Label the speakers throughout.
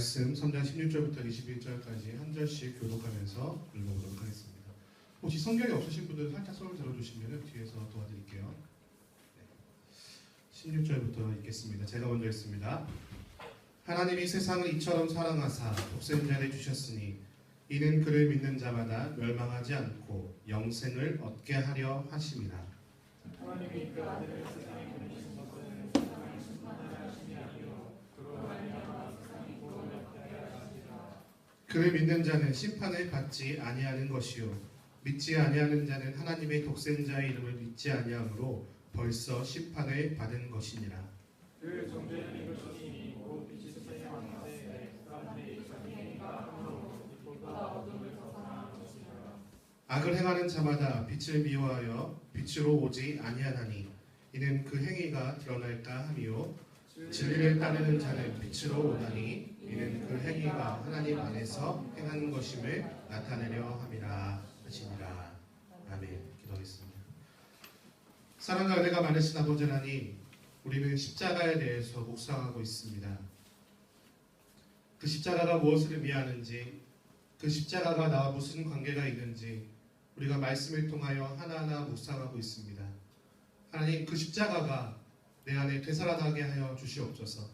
Speaker 1: 말씀 3장 16절부터 21절까지 한 절씩 교독하면서 읽어보도록 하겠습니다. 혹시 성경이 없으신 분들은 살짝 손을 들어주시면 뒤에서 도와드릴게요. 16절부터 읽겠습니다. 제가 먼저 읽습니다. 하나님이 세상을 이처럼 사랑하사 독생자를 주셨으니 이는 그를 믿는 자마다 멸망하지 않고 영생을 얻게 하려 하심이라.
Speaker 2: 하나님이 그 아들을 세상에 보내신 것은 세상을 심판하려 하심이 아니요 그로 말미암아 세상이 구원을 얻게 하려 하심이라.
Speaker 1: 그를 믿는 자는 심판을 받지 아니하는 것이요 믿지 아니하는 자는 하나님의 독생자의 이름을 믿지 아니하므로 벌써 심판을 받은 것이니라.
Speaker 2: 그 존재는 이것이니 곧 빛이 세상에 왔는데 사람들이 자기 행위가 악함으로 빛보다 어둠을 더 사랑하는 것이니라.
Speaker 1: 악을 행하는 자마다 빛을 미워하여 빛으로 오지 아니하나니 이는 그 행위가 드러날까 함이요 진리를 따르는 자는 빛으로 오나니 이는 그 행위가 하나님 안에서 행하는 것임을 나타내려 함이라 하시니라. 아멘. 기도하겠습니다. 사랑과 은혜가 많으신 아버지 하나님, 우리는 십자가에 대해서 묵상하고 있습니다. 그 십자가가 무엇을 의미하는지, 그 십자가가 나와 무슨 관계가 있는지 우리가 말씀을 통하여 하나하나 묵상하고 있습니다. 하나님, 그 십자가가 내 안에 되살아나게 하여 주시옵소서.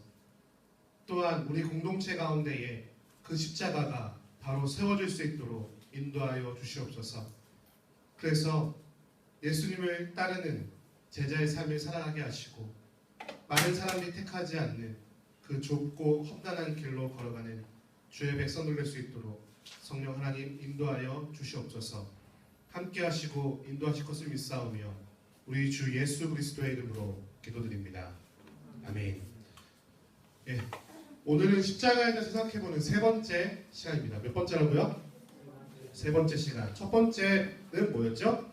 Speaker 1: 또한 우리 공동체 가운데에 그 십자가가 바로 세워질 수 있도록 인도하여 주시옵소서. 그래서 예수님을 따르는 제자의 삶을 살아가게 하시고 많은 사람이 택하지 않는 그 좁고 험난한 길로 걸어가는 주의 백성들 될 수 있도록 성령 하나님 인도하여 주시옵소서. 함께 하시고 인도하실 것을 믿사오며 우리 주 예수 그리스도의 이름으로 기도드립니다. 아멘. 예, 오늘은 십자가에 대해서 생각해보는 세 번째 시간입니다. 몇 번째라고요? 세 번째 시간. 첫 번째는 뭐였죠?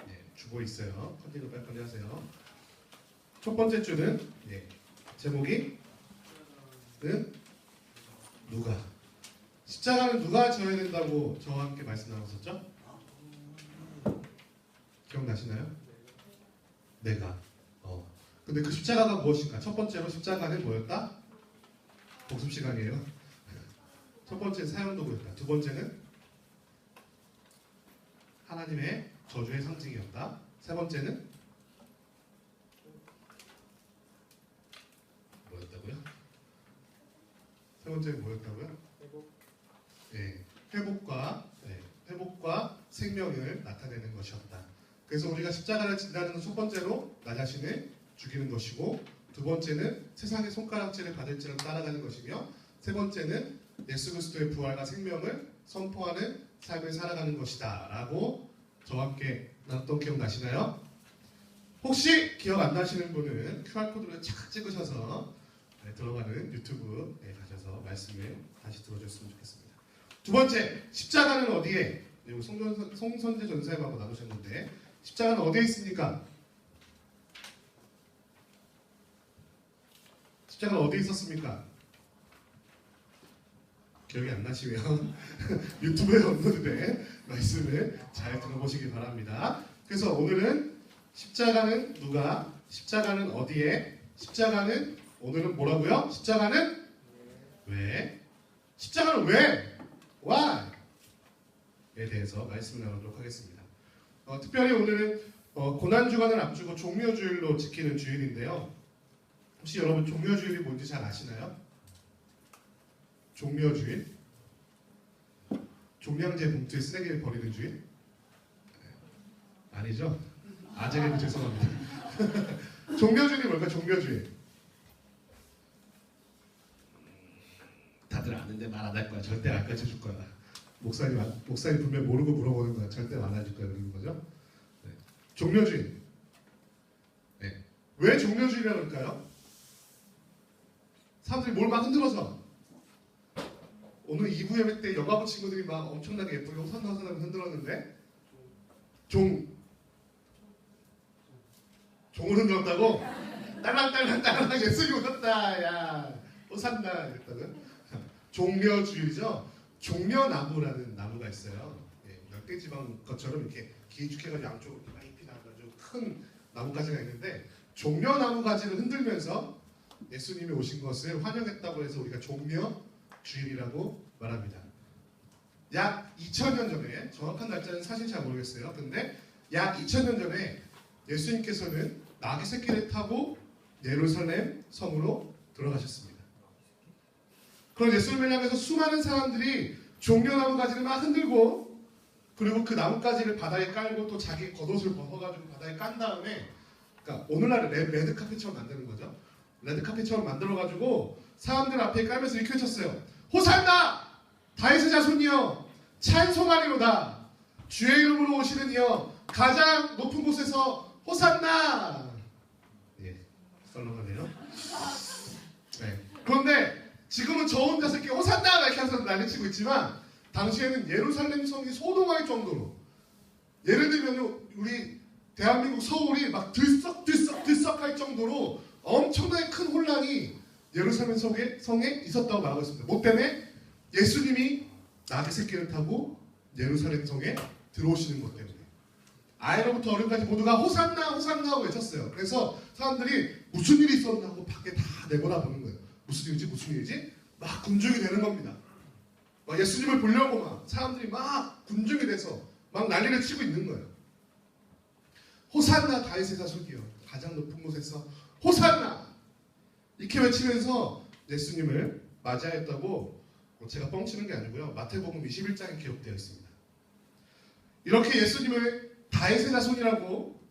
Speaker 1: 네, 주보 있어요. 컨디로 빨리 하세요. 첫 번째 주는 제목이 누가? 십자가는 누가 져야 된다고 저와 함께 말씀 나눴었죠? 기억나시나요? 내가. 근데 그 십자가가 무엇인가? 첫 번째로 십자가는 뭐였다? 복습 시간이에요. 첫 번째는 사형도구였다. 두 번째는 하나님의 저주의 상징이었다. 세 번째는 뭐였다고요? 세 번째는 뭐였다고요? 회복과 생명을 나타내는 것이었다. 그래서 우리가 십자가를 진다는 건 첫 번째로 나 자신을 죽이는 것이고, 두 번째는 세상의 손가락질을 받을지를 따라가는 것이며, 세 번째는 예수 그리스도의 부활과 생명을 선포하는 삶을 살아가는 것이다 라고 저와 함께 나눴던 기억 나시나요? 혹시 기억 안 나시는 분은 QR코드를 착 찍으셔서 들어가는 유튜브에 가셔서 말씀을 다시 들어줬으면 좋겠습니다. 두 번째, 십자가는 어디에? 송선재 전사님하고 나누셨는데 십자가는 어디에 있습니까? 십자가는 어디에 있었습니까? 기억이 안 나시면 유튜브에 업로드된 말씀을 잘 들어보시기 바랍니다. 그래서 오늘은 십자가는 누가? 십자가는 어디에? 십자가는 오늘은 뭐라고요? 십자가는 왜? 십자가는 왜? Why? 에 대해서 말씀을 나누도록 하겠습니다. 특별히 오늘은 고난주간을 앞두고 종묘주일로 지키는 주일인데요. 혹시 여러분 종묘주일이 뭔지 잘 아시나요? 종묘주일? 종량제 봉투에 쓰레기를 버리는 주일? 아니죠? 아재님 죄송합니다. 종묘주일이 뭘까? 종묘주일. 다들 아는데 말 안 할 거야. 절대 안 가르쳐줄 거야. 목사님 분명 모르고 물어보는 거야. 절대 안 해줄 거야. 그러는 거죠. 네. 종묘주일. 네. 왜 종묘주일이라고 할까요? 사람들이 뭘 막 흔들어서. 오늘 2부 예배 때 여가부 친구들이 막 엄청나게 예쁘게 호산호산하게 흔들었는데 종을 흔들었다고? 딸랑딸랑딸랑하게 예수님 오셨다. 야 호산나 이랬다고요? 종묘주일이죠. 종묘나무라는 나무가 있어요. 열대지방 것처럼 이렇게 길쭉해가지고 양쪽으로 잎이 나가지고 큰 나뭇가지가 있는데 종묘나무 가지를 흔들면서 예수님이 오신 것을 환영했다고 해서 우리가 종려 주일이라고 말합니다. 약 2000년 전에, 정확한 날짜는 사실 잘 모르겠어요. 근데 약 2000년 전에 예수님께서는 나귀 새끼를 타고 예루살렘 성으로 들어가셨습니다. 그런 예수님을 향해서 수많은 사람들이 종려나무 가지를 막 흔들고, 그리고 그 나뭇가지를 바다에 깔고 또 자기 겉옷을 벗어가지고 바다에 깐 다음에, 그러니까 오늘날 레드카펫처럼 만드는 거죠. 레드카펫처럼 만들어가지고 사람들 앞에 깔면서 이렇게 외쳤어요. 호산나! 다윗의 자손이여 찬송하리로다. 주의 이름으로 오시는 이여 가장 높은 곳에서 호산나. 예, 썰렁하네요. 네. 그런데 지금은 저 혼자서 이렇게 호산나 이렇게 해서 난리치고 있지만, 당시에는 예루살렘 성이 소동할 정도로, 예를 들면 우리 대한민국 서울이 막 들썩할 정도로 엄청나게 큰 혼란이 예루살렘 성에 있었다고 말하고 있습니다. 뭐 때문에? 예수님이 나귀 새끼를 타고 예루살렘 성에 들어오시는 것 때문에. 아이로부터 어른까지 모두가 호산나 호산나 하고 외쳤어요. 그래서 사람들이 무슨 일이 있었나 하고 밖에 다 내몰아보는 거예요. 무슨 일이지? 막 군중이 되는 겁니다. 막 예수님을 보려고 막 사람들이 막 군중이 돼서 막 난리를 치고 있는 거예요. 호산나 다윗의 자손이여 가장 높은 곳에서 호산나 이렇게 외치면서 예수님을 맞이하였다고, 제가 뻥치는 게 아니고요, 마태복음 21장에 기록되어 있습니다. 이렇게 예수님을 다윗의 자손이라고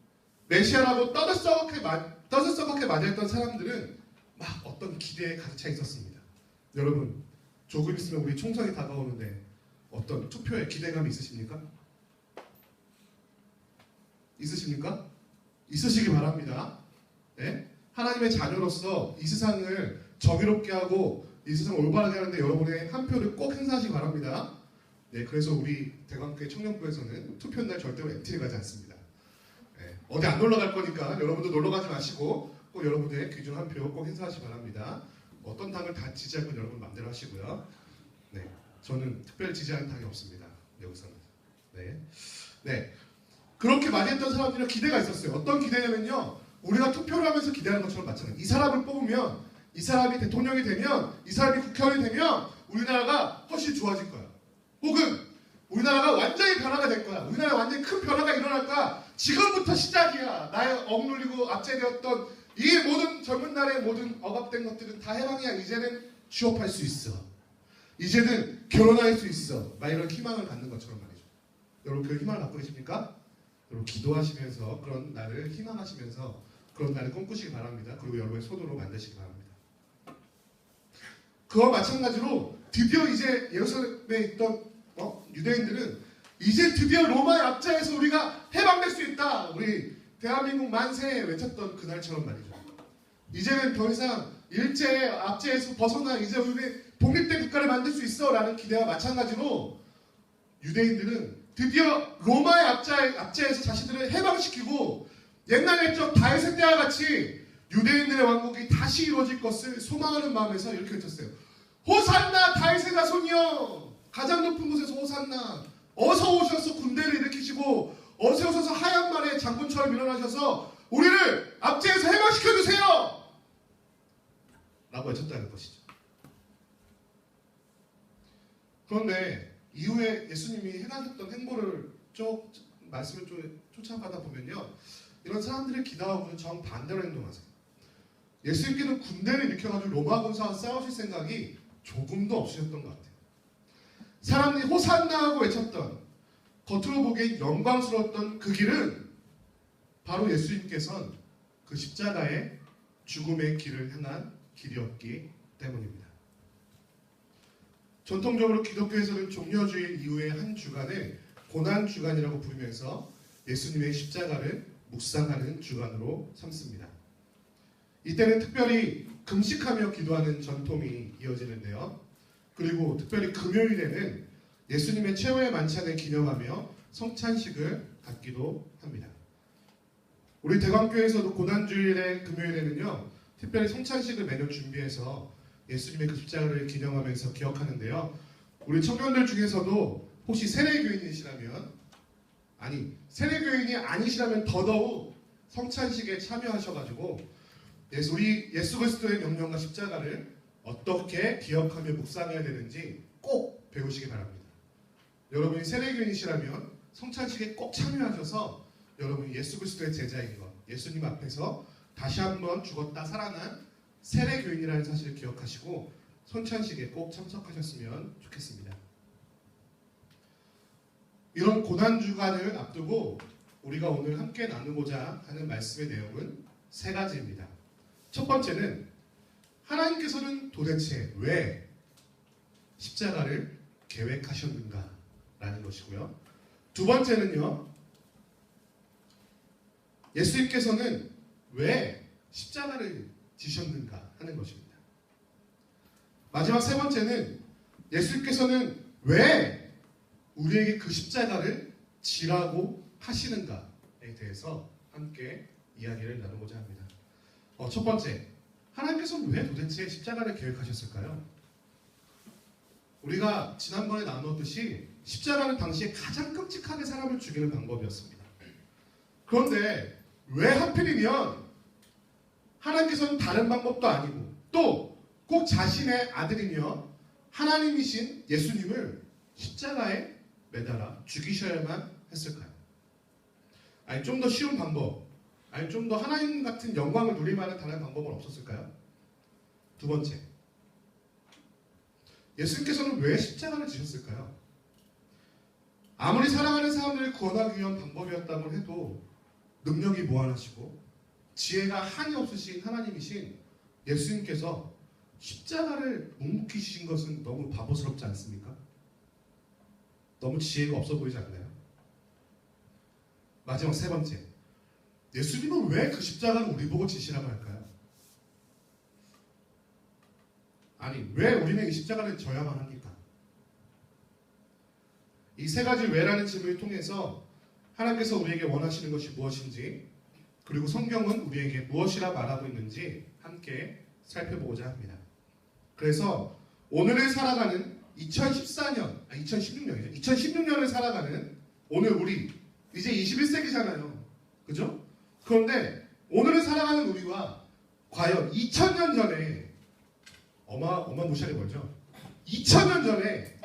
Speaker 1: 메시아라고 떠들썩하게 맞이했던 사람들은 막 어떤 기대에 가득 차 있었습니다. 여러분, 조금 있으면 우리 총선이 다가오는데 어떤 투표에 기대감이 있으십니까? 있으십니까? 있으시기 바랍니다. 네? 하나님의 자녀로서 이 세상을 정의롭게 하고 이 세상을 올바르게 하는데 여러분의 한 표를 꼭 행사하시기 바랍니다. 네, 그래서 우리 대광교회 청년부에서는 투표날 절대로 MT를 가지 않습니다. 네, 어디 안 놀러 갈 거니까 여러분도 놀러 가지 마시고 꼭 여러분의 귀중 한 표 꼭 행사하시기 바랍니다. 어떤 당을 다 지지할 건 여러분 마음대로 하시고요. 네, 저는 특별히 지지하는 당이 없습니다. 여기서는. 네. 그렇게 맞이했던 사람들은 기대가 있었어요. 어떤 기대냐면요, 우리가 투표를 하면서 기대하는 것처럼 마찬가지예요. 이 사람을 뽑으면, 이 사람이 대통령이 되면, 이 사람이 국회의원이 되면 우리나라가 훨씬 좋아질 거야. 혹은 우리나라가 완전히 변화가 될 거야. 우리나라에 완전히 큰 변화가 일어날 거야. 지금부터 시작이야. 나의 억눌리고 압제되었던 이 모든 젊은 날의 모든 억압된 것들은 다 해방이야. 이제는 취업할 수 있어. 이제는 결혼할 수 있어. 막 이런 희망을 갖는 것처럼 말이죠. 여러분, 그 희망을 갖고 계십니까? 여러분, 기도하시면서 그런 날을 희망하시면서 그런 날을 꿈꾸시기 바랍니다. 그리고 여러분의 손으로 만드시기 바랍니다. 그와 마찬가지로 드디어 이제 예루살렘에 있던 유대인들은 이제 드디어 로마의 압제에서 우리가 해방될 수 있다. 우리 대한민국 만세 외쳤던 그날처럼 말이죠. 이제는 더 이상 일제의 압제에서 벗어나 이제 우리 독립된 국가를 만들 수 있어 라는 기대와 마찬가지로 유대인들은 드디어 로마의 압제에서 자신들을 해방시키고 옛날 옛적 다윗의 때와 같이 유대인들의 왕국이 다시 이루어질 것을 소망하는 마음에서 이렇게 외쳤어요. 호산나 다윗의 자손이여 가장 높은 곳에서 호산나. 어서 오셔서 군대를 일으키시고 어서 오셔서 하얀 말에 장군처럼 일어나셔서 우리를 압제에서 해방시켜주세요 라고 외쳤다는 것이죠. 그런데 이후에 예수님이 행하셨던 행보를 말씀을 쫓아가다 보면요, 이런 사람들의 기도하고는 정반대로 행동하세요. 예수님께는 군대를 일으켜가지고 로마 군사와 싸우실 생각이 조금도 없으셨던 것 같아요. 사람들이 호산나 하고 외쳤던, 겉으로 보기엔 영광스러웠던 그 길은 바로 예수님께서는 그 십자가의 죽음의 길을 향한 길이었기 때문입니다. 전통적으로 기독교에서는 종려주일 이후의 한 주간을 고난주간이라고 부르면서 예수님의 십자가를 묵상하는 주간으로 삼습니다. 이때는 특별히 금식하며 기도하는 전통이 이어지는데요. 그리고 특별히 금요일에는 예수님의 최후의 만찬을 기념하며 성찬식을 갖기도 합니다. 우리 대광교회에서도 고난주일의 금요일에는요, 특별히 성찬식을 매년 준비해서 예수님의 그 십자가를 기념하면서 기억하는데요. 우리 청년들 중에서도 혹시 세례교인이시라면, 세례교인이 아니시라면 더더욱 성찬식에 참여하셔가지고 우리 예수 그리스도의 명령과 십자가를 어떻게 기억하며 묵상해야 되는지 꼭 배우시기 바랍니다. 여러분이 세례교인이시라면 성찬식에 꼭 참여하셔서 여러분이 예수 그리스도의 제자인 것, 예수님 앞에서 다시 한번 죽었다 살아난 세례교인이라는 사실을 기억하시고 성찬식에 꼭 참석하셨으면 좋겠습니다. 이런 고난주간을 앞두고 우리가 오늘 함께 나누고자 하는 말씀의 내용은 세 가지입니다. 첫 번째는 하나님께서는 도대체 왜 십자가를 계획하셨는가라는 것이고요. 두 번째는요, 예수님께서는 왜 십자가를 지셨는가 하는 것입니다. 마지막 세 번째는 예수님께서는 왜 우리에게 그 십자가를 지라고 하시는가에 대해서 함께 이야기를 나누고자 합니다. 첫 번째, 하나님께서는 왜 도대체 십자가를 계획하셨을까요? 우리가 지난번에 나누었듯이 십자가는 당시에 가장 끔찍하게 사람을 죽이는 방법이었습니다. 그런데 왜 하필이면 하나님께서는 다른 방법도 아니고 또 꼭 자신의 아들이며 하나님이신 예수님을 십자가에 매달아 죽이셔야만 했을까요? 아니 좀 더 쉬운 방법, 아니 좀 더 하나님 같은 영광을 누릴 만한 다른 방법은 없었을까요? 두 번째, 예수님께서는 왜 십자가를 지셨을까요? 아무리 사랑하는 사람들을 구원하기 위한 방법이었다고 해도 능력이 무한하시고 지혜가 한이 없으신 하나님이신 예수님께서 십자가를 묵묵히 지신 것은 너무 바보스럽지 않습니까? 너무 지혜가 없어 보이지 않나요? 마지막 세 번째, 예수님은 왜 그 십자가를 우리 보고 지시라고 할까요? 아니 왜 우리는 이 십자가를 져야만 합니까? 이 세 가지 왜라는 질문을 통해서 하나님께서 우리에게 원하시는 것이 무엇인지, 그리고 성경은 우리에게 무엇이라 말하고 있는지 함께 살펴보고자 합니다. 그래서 오늘을 살아가는 2016년이죠. 2016년을 살아가는 오늘 우리 이제 21세기잖아요. 그죠? 그런데 오늘을 살아가는 우리와 과연 2000년 전에 어마무시하게 멀죠? 2000년 전에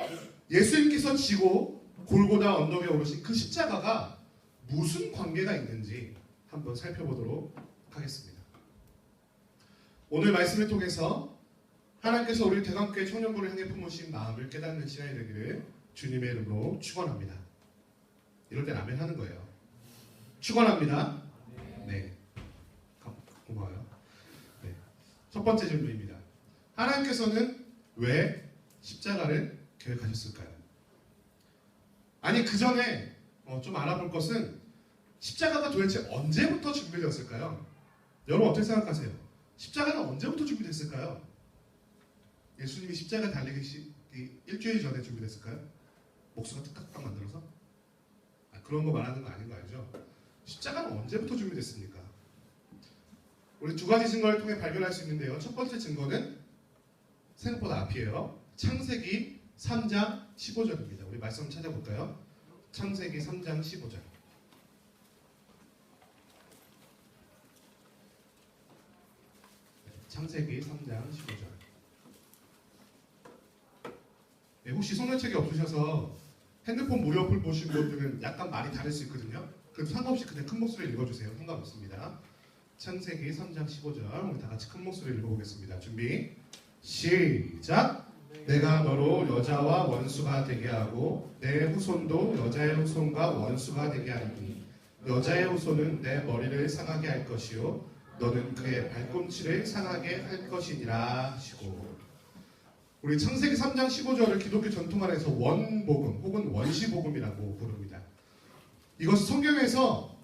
Speaker 1: 예수님께서 지고 골고다 언덕에 오르신 그 십자가가 무슨 관계가 있는지 한번 살펴보도록 하겠습니다. 오늘 말씀을 통해서 하나님께서 우리 대감교회 청년부를 향해 품으신 마음을 깨닫는 시간이 되기를 주님의 이름으로 축원합니다. 이럴 땐 아멘 하는 거예요. 축원합니다. 네, 고마워요. 네. 첫 번째 질문입니다. 하나님께서는 왜 십자가를 계획하셨을까요? 아니 그 전에 좀 알아볼 것은 십자가가 도대체 언제부터 준비되었을까요? 여러분 어떻게 생각하세요? 십자가는 언제부터 준비됐을까요? 예수님이 십자가 달리기 일주일 전에 준비됐을까요? 목수가 뚝딱딱 만들어서? 그런 거 말하는 거 아닌 거 알죠? 십자가는 언제부터 준비됐습니까? 우리 두 가지 증거를 통해 발견할 수 있는데요. 첫 번째 증거는 생각보다 앞이에요. 창세기 3장 15절입니다. 우리 말씀 찾아볼까요? 창세기 3장 15절. 창세기 3장 15절. 네, 혹시 성경책이 없으셔서 핸드폰 무료 어플 보신 분들은 약간 말이 다를 수 있거든요. 그럼 상관없이 그냥 큰 목소리로 읽어주세요. 상관없습니다. 창세기 3장 15절 우리 다 같이 큰 목소리로 읽어보겠습니다. 준비 시작. 내가 너로 여자와 원수가 되게 하고 내 후손도 여자의 후손과 원수가 되게 하리니 여자의 후손은 내 머리를 상하게 할 것이요 너는 그의 발꿈치를 상하게 할 것이니라 하시고. 우리 창세기 3장 15절을 기독교 전통 안에서 원복음 혹은 원시복음이라고 부릅니다. 이것은 성경에서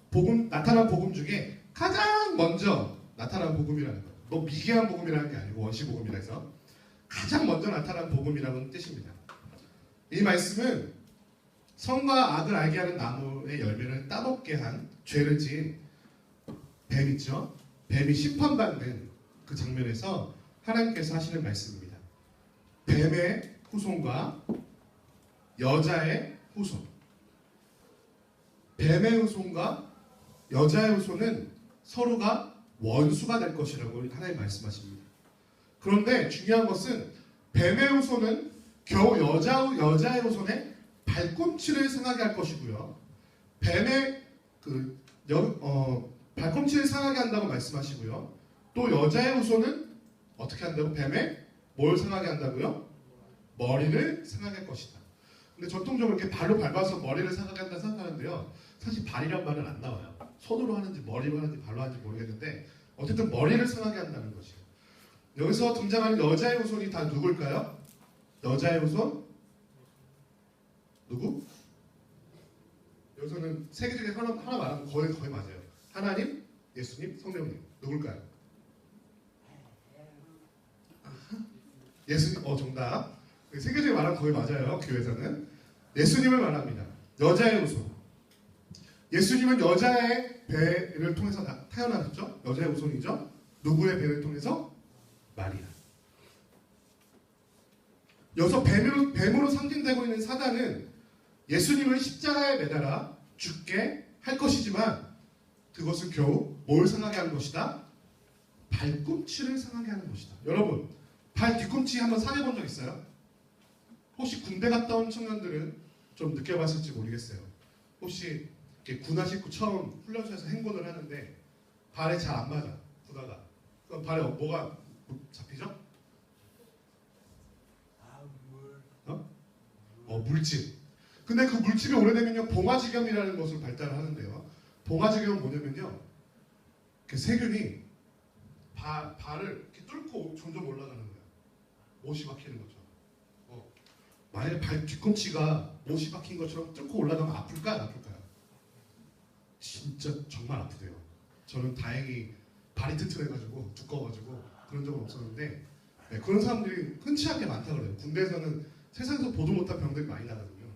Speaker 1: 나타난 복음 중에 가장 먼저 나타난 복음이라는 거예요. 너무 미개한 복음이라는 게 아니고 원시복음이라 해서 가장 먼저 나타난 복음이라는 뜻입니다. 이 말씀은 선과 악을 알게 하는 나무의 열매를 따먹게 한 죄를 지은 뱀 있죠? 뱀이 심판받는 그 장면에서 하나님께서 하시는 말씀입니다. 뱀의 후손과 여자의 후손. 뱀의 후손과 여자의 후손은 서로가 원수가 될 것이라고 하나님 말씀하십니다. 그런데 중요한 것은 뱀의 후손은 겨우 여자의 후손의 발꿈치를 상하게 할 것이고요. 뱀의 발꿈치를 상하게 한다고 말씀하시고요. 또 여자의 후손은 어떻게 한다고? 뱀의 뭘 상하게 한다고요? 머리를 상하게 할 것이다. 근데 전통적으로 이렇게 발로 밟아서 머리를 상하게 한다 생각하는데요. 사실 발이란 말은 안 나와요. 손으로 하는지 머리로 하는지 발로 하는지 모르겠는데 어쨌든 머리를 상하게 한다는 것이에요. 여기서 등장하는 여자의 후손이 다 누굴까요? 여자의 후손? 누구? 여기서는 세 개 중에 하나 말하면 거의 맞아요. 하나님, 예수님, 성령님. 누굴까요? 예수님, 정답. 세 개 중에 말하면 거의 맞아요. 교회에서는. 예수님을 말합니다. 여자의 후손. 예수님은 여자의 배를 통해서 태어나셨죠? 여자의 후손이죠? 누구의 배를 통해서? 마리아. 여기서 뱀으로 상징되고 있는 사단은 예수님을 십자가에 매달아 죽게 할 것이지만 그것은 겨우 뭘 상하게 하는 것이다? 발꿈치를 상하게 하는 것이다. 여러분, 발 뒤꿈치 한번 상해 본 적 있어요? 혹시 군대 갔다 온 청년들은 좀 느껴봤을지 모르겠어요. 혹시 이렇게 군화 식구 처음 훈련소에서 행군을 하는데 발에 잘 안 맞아, 군화가. 그럼 발에 뭐가 잡히죠? 물집. 근데 그 물집이 오래되면요 봉화지겸이라는 것을 발달을 하는데요. 봉화지겸은 뭐냐면요, 세균이 발을 이렇게 뚫고 점점 올라가는 거예요. 못이 박히는 것처럼. 만약에 발 뒤꿈치가 못이 박힌 것처럼 뚫고 올라가면 아플까 안 아플까요? 진짜 정말 아프대요. 저는 다행히 발이 튼튼해가지고 두꺼워가지고 그런 적은 없었는데 그런 사람들이 흔치 않게 많다고 그래요. 군대에서는 세상에서 보도 못한 병들이 많이 나거든요.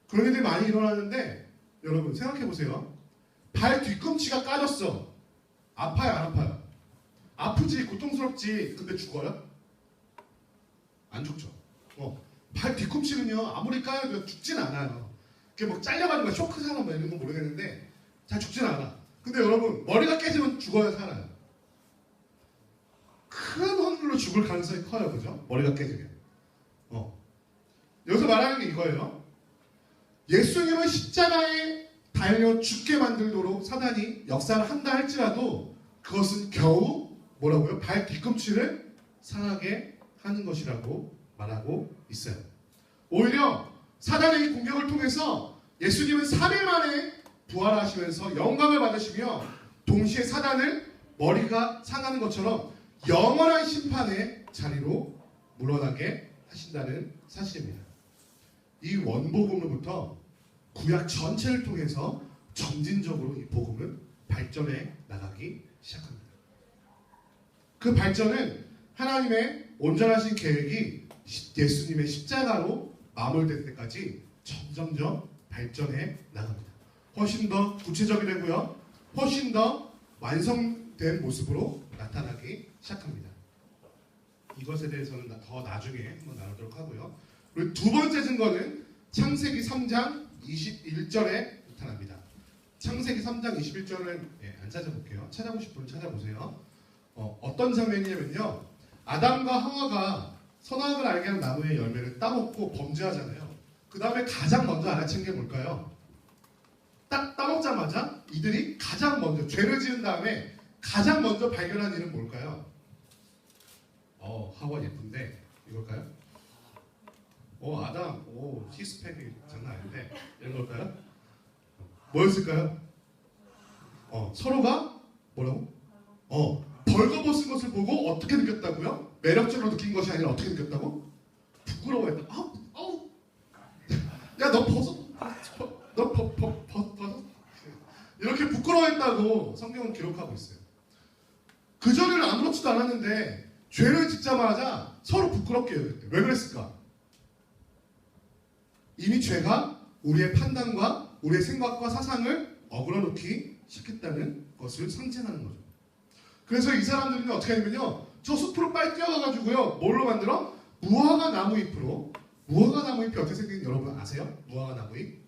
Speaker 1: 그런 일들이 많이 일어나는데 여러분 생각해보세요. 발 뒤꿈치가 까졌어. 아파요 안 아파요? 아프지, 고통스럽지. 근데 죽어요? 안 죽죠. 발 뒤꿈치는요 아무리 까여도 죽진 않아요. 그게 뭐 잘려가지고 쇼크 사나 뭐 이런 건 모르겠는데 잘 죽진 않아. 근데 여러분 머리가 깨지면 죽어요, 살아요? 큰 확률로 죽을 가능성이 커요, 그죠? 머리가 깨지면. 여기서 말하는 게 이거예요. 예수님을 십자가에 달려 죽게 만들도록 사단이 역사를 한다 할지라도 그것은 겨우 뭐라고요? 발 뒤꿈치를 상하게 하는 것이라고 말하고 있어요. 오히려 사단의 이 공격을 통해서 예수님은 3일 만에 부활하시면서 영광을 받으시며 동시에 사단을 머리가 상하는 것처럼 영원한 심판의 자리로 물러나게 하신다는 사실입니다. 이 원복음으로부터 구약 전체를 통해서 점진적으로 이 복음은 발전해 나가기 시작합니다. 그 발전은 하나님의 온전하신 계획이 예수님의 십자가로 마무리될 때까지 점점점 발전해 나갑니다. 훨씬 더 구체적이 되고요. 훨씬 더 완성된 모습으로 나타나기 시작합니다. 이것에 대해서는 더 나중에 한번 나누도록 하고요. 그리고 두 번째 증거는 창세기 3장 21절에 나타납니다. 창세기 3장 21절은 안 찾아볼게요. 찾아보실 분은 찾아보세요. 어떤 장면이냐면요. 아담과 하와가 선악을 알게 하는 나무의 열매를 따먹고 범죄하잖아요. 그 다음에 가장 먼저 알아챈 게 뭘까요? 딱 따먹자마자 이들이 가장 먼저 죄를 지은 다음에 가장 먼저 발견한 일은 뭘까요? 하와 예쁜데 이걸까요? 아담, 히스패닉 장난 아닌데 이런 걸까요? 뭐였을까요? 서로가 뭐라고? 벌거벗은 것을 보고 어떻게 느꼈다고요? 매력적으로 느낀 것이 아니라 어떻게 느꼈다고? 부끄러워했다. 야, 너 벗어. 너 벗어. 이렇게 부끄러워했다고 성경은 기록하고 있어요. 그전에는 아무렇지도 않았는데 죄를 짓자마자 서로 부끄럽게 해요. 왜 그랬을까? 이미 죄가 우리의 판단과 우리의 생각과 사상을 어그러놓기 시작했다는 것을 상징하는 거죠. 그래서 이 사람들은 어떻게 하냐면요, 저 숲으로 빨리 뛰어가가지고요, 뭘로 만들어? 무화과 나무 잎으로. 무화과 나무 잎이 어떻게 생긴지 여러분 아세요? 무화과 나무 잎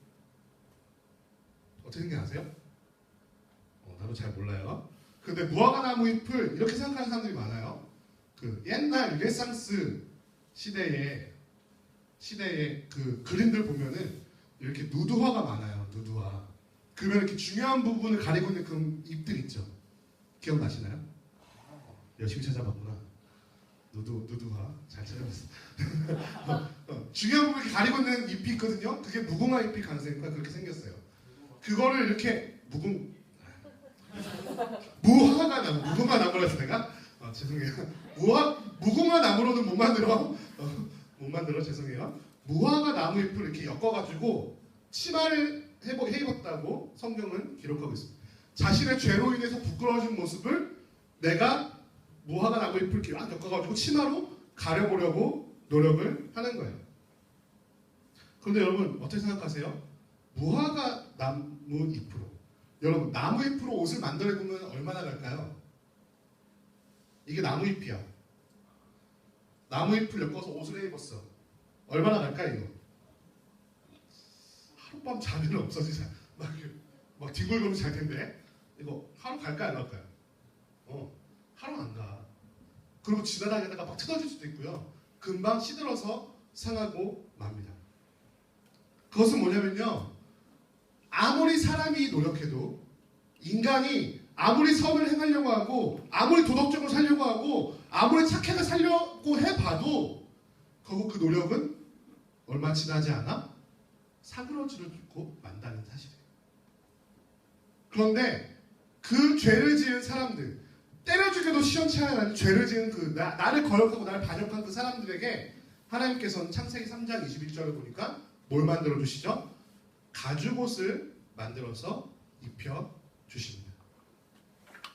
Speaker 1: 어떻게 생긴지 아세요? 나도 잘 몰라요. 근데 무화과 나무 잎을 이렇게 생각하는 사람들이 많아요. 그 옛날 르네상스 시대의 그 그림들 보면은 이렇게 누드화가 많아요. 누드화. 그러면 이렇게 중요한 부분을 가리고 있는 그 잎들 있죠. 기억나시나요? 열심히 찾아봤구나. 누드화 잘 찾아봤어. 중요한 부분을 가리고 있는 잎이 있거든요. 그게 무궁화 잎일 가능성이니까 그렇게 생겼어요. 그거를 이렇게 무궁화 나무라서 내가 죄송해요. 무궁화 나무로는 못 만들어. 못 만들어 죄송해요. 무화과 나무 잎을 이렇게 엮어가지고 치마를 해입었다고 성경은 기록하고 있습니다. 자신의 죄로 인해서 부끄러워진 모습을 내가 무화과 나무 잎을 이렇게 막 엮어가지고 치마로 가려보려고 노력을 하는 거예요. 그런데 여러분 어떻게 생각하세요? 무화과 나무 잎으로 여러분 나무 잎으로 옷을 만들어보면 얼마나 갈까요? 이게 나무 잎이야. 나무 잎을 엮어서 옷을 해입었어. 얼마나 갈까 이거? 하룻밤 자면 없어지잖아. 막 뒹굴거리면서 잘 텐데 이거 하루 갈까 안 갈까요? 하루 안 가. 그리고 지나다니다가 막 뜯어질 수도 있고요. 금방 시들어서 상하고 맙니다. 그것은 뭐냐면요. 아무리 사람이 노력해도 인간이 아무리 선을 행하려고 하고 아무리 도덕적으로 살려고 하고 아무리 착하게 살려고 해봐도 결국 그 노력은 얼마 지나지 않아 사그러지를 죽고 만다는 사실이에요. 그런데 그 죄를 지은 사람들, 때려주기도 시원치 않은 죄를 지은 나를 거역하고 나를 반역한 그 사람들에게 하나님께서는 창세기 3장 21절을 보니까 뭘 만들어 주시죠? 가죽옷을 만들어서 입혀 주십니다.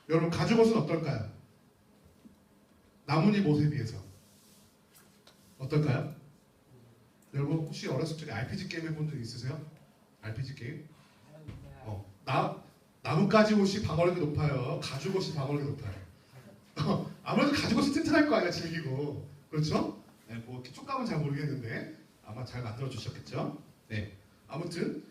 Speaker 1: 여러분 가죽옷은 어떨까요? 나뭇잎 옷에 비해서 어떨까요? 여러분 혹시 어렸을 적에 RPG 게임 해본 적 있으세요? RPG 게임? 나뭇가지 옷이 방어력이 높아요. 가죽 옷이 방어력이 높아요. 아무래도 가죽 옷이 튼튼할 거 아니야 질기고. 그렇죠? 네, 뭐 이렇게 촉감은 잘 모르겠는데 아마 잘 만들어 주셨겠죠? 네. 아무튼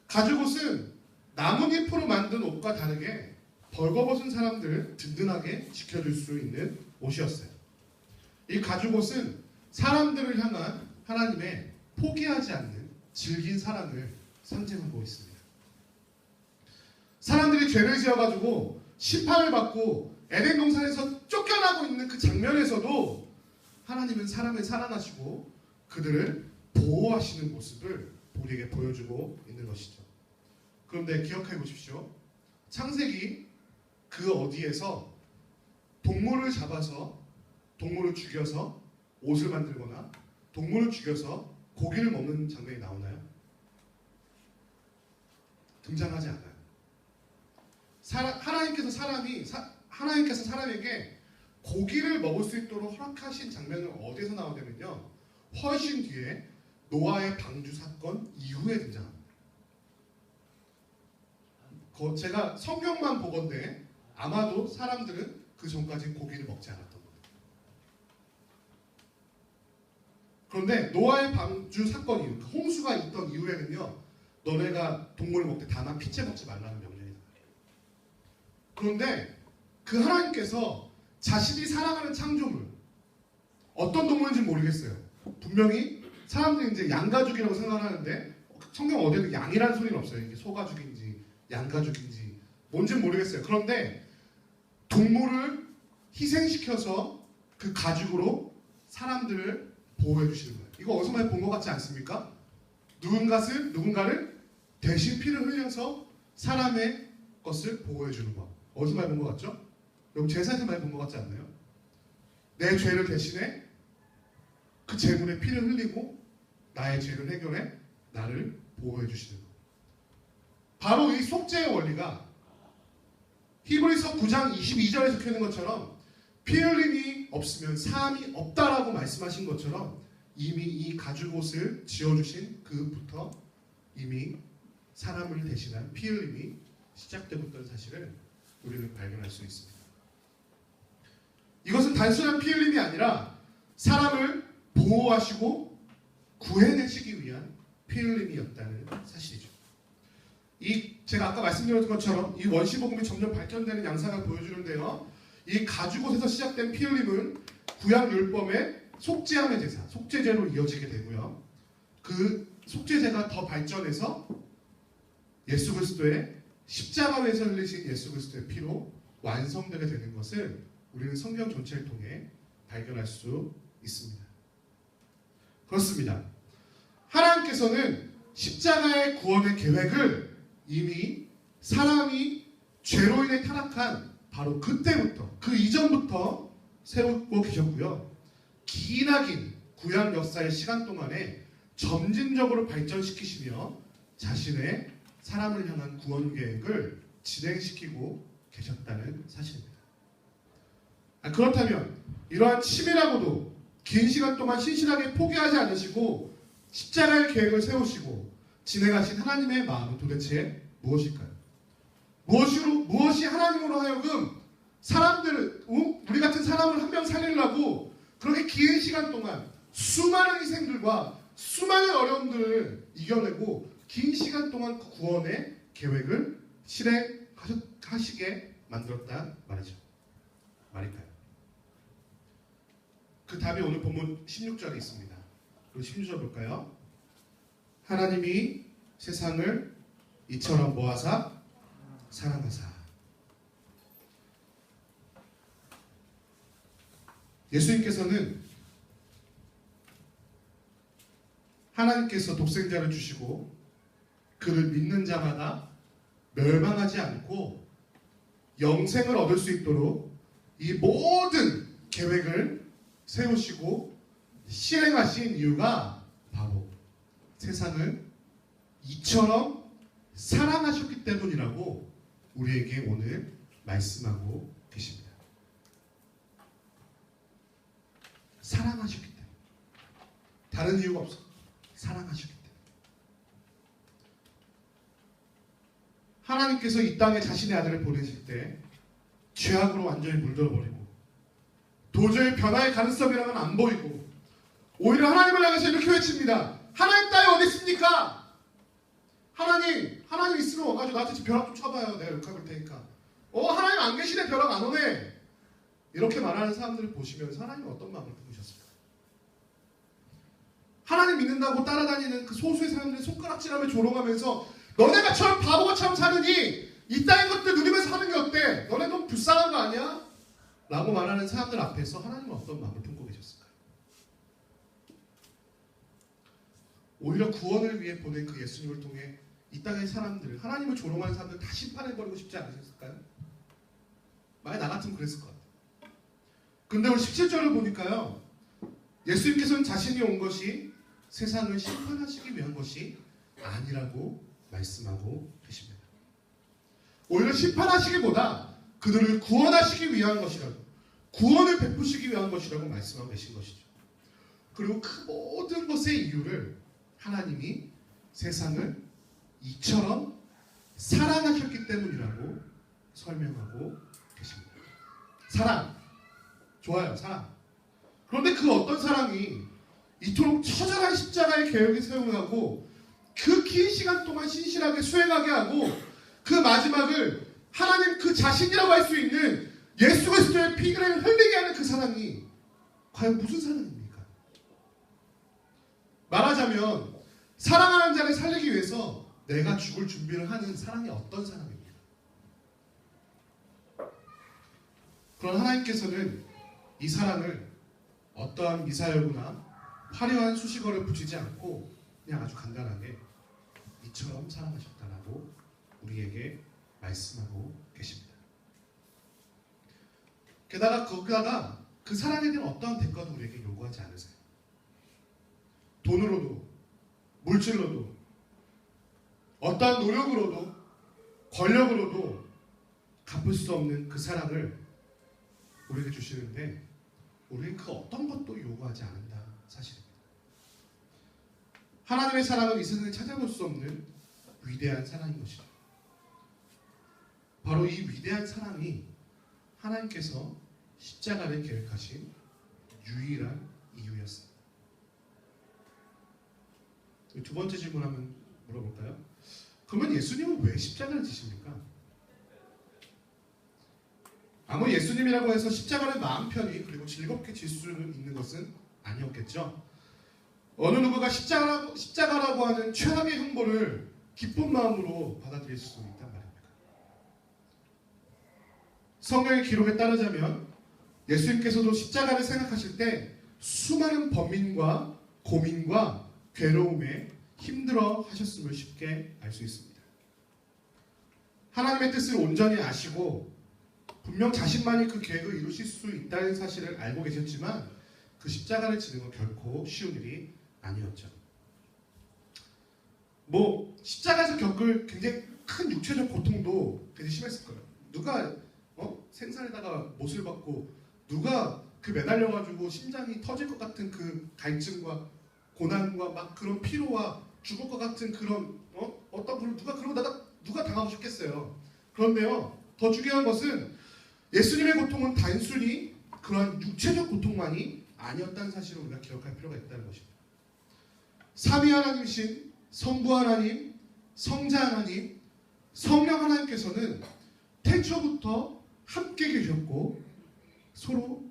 Speaker 1: 가죽 옷은 나뭇잎으로 만든 옷과 다르게 벌거벗은 사람들을 든든하게 지켜줄 수 있는 옷이었어요. 이 가죽 옷은 사람들을 향한 하나님의 포기하지 않는 질긴 사랑을 상징하고 있습니다. 사람들이 죄를 지어가지고 심판을 받고 에덴 동산에서 쫓겨나고 있는 그 장면에서도 하나님은 사람을 사랑하시고 그들을 보호하시는 모습을 우리에게 보여주고 있는 것이죠. 그런데 기억해 보십시오. 창세기 그 어디에서 동물을 잡아서 동물을 죽여서 옷을 만들거나 동물을 죽여서 고기를 먹는 장면이 나오나요? 등장하지 않아요. 하나님께서 사람에게 고기를 먹을 수 있도록 허락하신 장면은 어디에서 나오냐면요. 훨씬 뒤에 노아의 방주 사건 이후에 등장합니다. 제가 성경만 보건대 아마도 사람들은 그 전까지 고기를 먹지 않았던 겁니다. 그런데 노아의 방주 사건 이후, 홍수가 있던 이후에는요. 너네가 동물을 먹되 다만 피채 먹지 말라는 명령이 나와요. 그런데 그 하나님께서 자신이 사랑하는 창조물, 어떤 동물인지 모르겠어요. 분명히 사람들이 이제 양가죽이라고 생각하는데 성경 어디에도 양이라는 소리는 없어요. 이게 소가죽인지 양가죽인지 뭔지는 모르겠어요. 그런데 동물을 희생시켜서 그 가죽으로 사람들을 보호해 주시는 거예요. 이거 어디서 많이 본 것 같지 않습니까? 누군가를 대신 피를 흘려서 사람의 것을 보호해 주는 것. 어디서 많이 본 것 같죠? 여러분 제사에서 많이 본 것 같지 않나요? 내 죄를 대신해 그 제물의 피를 흘리고 나의 죄를 해결해 나를 보호해 주시는 것. 바로 이 속죄의 원리가 히브리서 9장 22절에 적혀있는 것처럼 피 흘림이 없으면 사함이 없다라고 말씀하신 것처럼 이미 이 가죽옷을 지어주신 그부터 이미 사람을 대신한 피 흘림이 시작되고 있다는 사실을 우리는 발견할 수 있습니다. 이것은 단순한 피 흘림이 아니라 사람을 보호하시고 구해내시기 위한 피 흘림이었다는 사실이죠. 이 제가 아까 말씀드린 것처럼 이 원시복음이 점점 발전되는 양상을 보여주는데요. 이 가죽옷에서 시작된 피 흘림은 구약 율법의 속죄함의 제사, 속죄제로 이어지게 되고요. 그 속죄제가 더 발전해서 예수 그리스도의 십자가 위에서 흘리신 예수 그리스도의 피로 완성되게 되는 것을 우리는 성경 전체를 통해 발견할 수 있습니다. 그렇습니다. 하나님께서는 십자가의 구원의 계획을 이미 사람이 죄로 인해 타락한 바로 그때부터, 그 이전부터 세우고 계셨고요. 기나긴 구약 역사의 시간 동안에 점진적으로 발전시키시며 자신의 사람을 향한 구원 계획을 진행시키고 계셨다는 사실입니다. 그렇다면 이러한 치밀하고도 긴 시간 동안 신실하게 포기하지 않으시고 십자가의 계획을 세우시고 진행하신 하나님의 마음은 도대체 무엇일까요? 무엇이 하나님으로 하여금 우리 같은 사람을 한 명 살리려고 그렇게 긴 시간 동안 수많은 희생들과 수많은 어려움들을 이겨내고 긴 시간 동안 그 구원의 계획을 실행하시게 만들었단 말일까요? 그 답이 오늘 본문 16절에 있습니다. 그리고 16절 볼까요? 하나님이 세상을 이처럼 모아사 사랑하사. 예수님께서는 하나님께서 독생자를 주시고 그를 믿는 자마다 멸망하지 않고 영생을 얻을 수 있도록 이 모든 계획을 세우시고 실행하신 이유가 바로 세상을 이처럼 사랑하셨기 때문이라고 우리에게 오늘 말씀하고 계십니다. 사랑하셨기 때문에. 다른 이유가 없어. 사랑하셨기 때문에. 하나님께서 이 땅에 자신의 아들을 보내실 때 죄악으로 완전히 물들어버리고 도저히 변화의 가능성이라는 안 보이고 오히려 하나님을 향해서 이렇게 외칩니다. 하나님 따위 어디 있습니까? 하나님 있으면 와가지고 나한테 벼락 좀 쳐봐요. 내가 욕할 테니까. 하나님 안 계시네. 벼락 안 오네. 이렇게 말하는 사람들을 보시면서 하나님은 어떤 마음을 품으셨을까? 하나님 믿는다고 따라다니는 그 소수의 사람들이 손가락질하며 조롱하면서 너네가 처럼 바보가처럼 사느니 이 땅의 것들 누리면서 사는 게 어때? 너네 너무 불쌍한 거 아니야? 라고 말하는 사람들 앞에서 하나님은 어떤 마음을 품고 계셨을까요? 오히려 구원을 위해 보낸 그 예수님을 통해 이 땅의 사람들, 하나님을 조롱하는 사람들 다 심판해버리고 싶지 않으셨을까요? 만약 나 같으면 그랬을 것 같아요. 근데 우리 17절을 보니까요. 예수님께서는 자신이 온 것이 세상을 심판하시기 위한 것이 아니라고 말씀하고 계십니다. 오히려 심판하시기보다 그들을 구원하시기 위한 것이라고, 구원을 베푸시기 위한 것이라고 말씀하고 계신 것이죠. 그리고 그 모든 것의 이유를 하나님이 세상을 이처럼 사랑하셨기 때문이라고 설명하고 계십니다. 사랑. 좋아요, 사랑. 그런데 그 어떤 사랑이 이토록 처절한 십자가의 계획을 세우고 그 긴 시간 동안 신실하게 수행하게 하고 그 마지막을 하나님 그 자신이라고 할 수 있는 예수 그리스도의 피를 흘리게 하는 그 사랑이 과연 무슨 사랑입니까? 말하자면 사랑하는 자를 살리기 위해서 내가 죽을 준비를 하는 사랑이 어떤 사랑입니까? 그런 하나님께서는 이 사랑을 어떠한 미사여구나 화려한 수식어를 붙이지 않고 그냥 아주 간단하게 이처럼 사랑하셨다라고 우리에게 말씀하고 계십니다. 게다가 그 사랑에 대한 어떠한 대가도 우리에게 요구하지 않으세요. 돈으로도 물질로도 어떠한 노력으로도 권력으로도 갚을 수 없는 그 사랑을 우리에게 주시는데 우리는 그 어떤 것도 요구하지 않는다 사실입니다. 하나님의 사랑은 이 세상에 찾아볼 수 없는 위대한 사랑인 것이죠. 바로 이 위대한 사랑이 하나님께서 십자가를 계획하신 유일한 이유였습니다. 두 번째 질문 한번 물어볼까요? 그러면 예수님은 왜 십자가를 지십니까? 아무 예수님이라고 해서 십자가를 마음 편히 그리고 즐겁게 질 수 있는 것은 아니었겠죠. 어느 누구가 십자가라고 하는 최악의 형벌을 기쁜 마음으로 받아들일 수 있단 말입니다. 성경의 기록에 따르자면 예수님께서도 십자가를 생각하실 때 수많은 범민과 고민과 괴로움에 힘들어 하셨음을 쉽게 알 수 있습니다. 하나님의 뜻을 온전히 아시고 분명 자신만이 그 계획을 이루실 수 있다는 사실을 알고 계셨지만 그 십자가를 지는 건 결코 쉬운 일이 아니었죠. 십자가에서 겪을 굉장히 큰 육체적 고통도 굉장히 심했을 거예요. 누가 생산에다가 못을 받고 누가 그 매달려가지고 심장이 터질 것 같은 그 갈증과 고난과 막 그런 피로와 죽을 것 같은 그런 어떤 그런 누가 당하고 싶겠어요. 그런데요, 더 중요한 것은 예수님의 고통은 단순히 그런 육체적 고통만이 아니었다는 사실을 우리가 기억할 필요가 있다는 것입니다. 삼위 하나님이신 성부 하나님, 성자 하나님, 성령 하나님께서는 태초부터 함께 계셨고 서로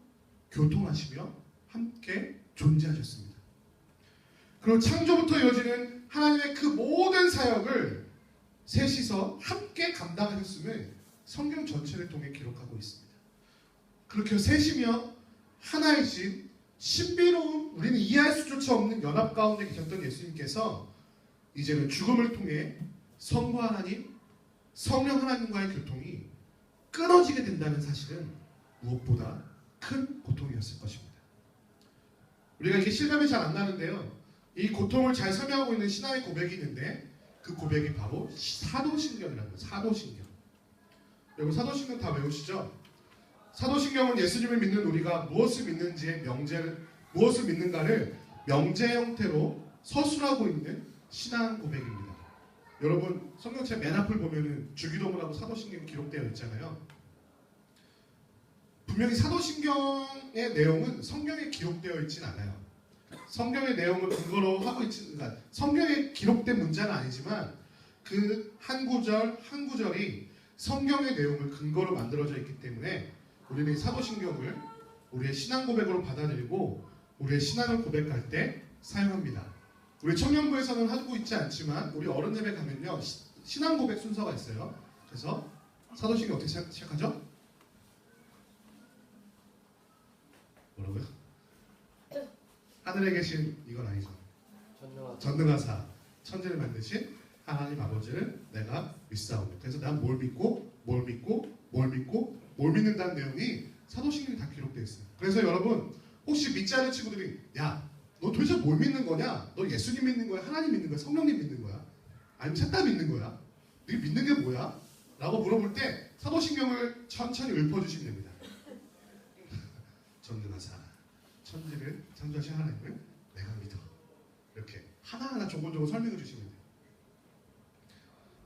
Speaker 1: 교통하시며 함께 존재하셨습니다. 그리고 창조부터 이어지는 하나님의 그 모든 사역을 셋이서 함께 감당하셨음을 성경 전체를 통해 기록하고 있습니다. 그렇게 셋이며 하나이신 신비로운 우리는 이해할 수조차 없는 연합 가운데 계셨던 예수님께서 이제는 죽음을 통해 성부 하나님, 성령 하나님과의 교통이 끊어지게 된다는 사실은 무엇보다 큰 고통이었을 것입니다. 우리가 이게 실감이 잘 안 나는데요. 이 고통을 잘 설명하고 있는 신앙의 고백이 있는데 그 고백이 바로 사도신경이라는 거예요. 사도신경. 여러분 사도신경 다 외우시죠? 사도신경은 예수님을 믿는 우리가 무엇을 믿는지의 무엇을 믿는가를 명제 형태로 서술하고 있는 신앙 고백입니다. 여러분 성경책 맨 앞을 보면은 주기도문하고 사도신경이 기록되어 있잖아요. 분명히 사도신경의 내용은 성경에 기록되어 있진 않아요. 성경의 내용을 근거로 하고 있지는 그러니까 성경에 기록된 문자는 아니지만 그 한 구절 한 구절이 성경의 내용을 근거로 만들어져 있기 때문에 우리는 사도신경을 우리의 신앙 고백으로 받아들이고 우리의 신앙을 고백할 때 사용합니다. 우리 청년부에서는 하고 있지 않지만 우리 어른 예배 가면요 신앙 고백 순서가 있어요. 그래서 사도신경 어떻게 시작하죠? 뭐라고요? 하늘에 계신 이건 아니죠. 전능하사 천지를 만드신 하나님 아버지를 내가 믿사오니. 그래서 난 뭘 믿고 뭘 믿는다는 내용이 사도신경에 다 기록되어 있어요. 그래서 여러분 혹시 믿지 않는 친구들이 야 너 도대체 뭘 믿는 거냐? 너 예수님 믿는 거야? 하나님 믿는 거야? 성령님 믿는 거야? 아니면 셋 다 믿는 거야? 네 믿는 게 뭐야? 라고 물어볼 때 사도신경을 천천히 읊어주시면 됩니다. 전능하사 천지를 창조하신 하나님을 내가 믿어. 이렇게 하나하나 조곤조곤 설명해 주시면 돼요.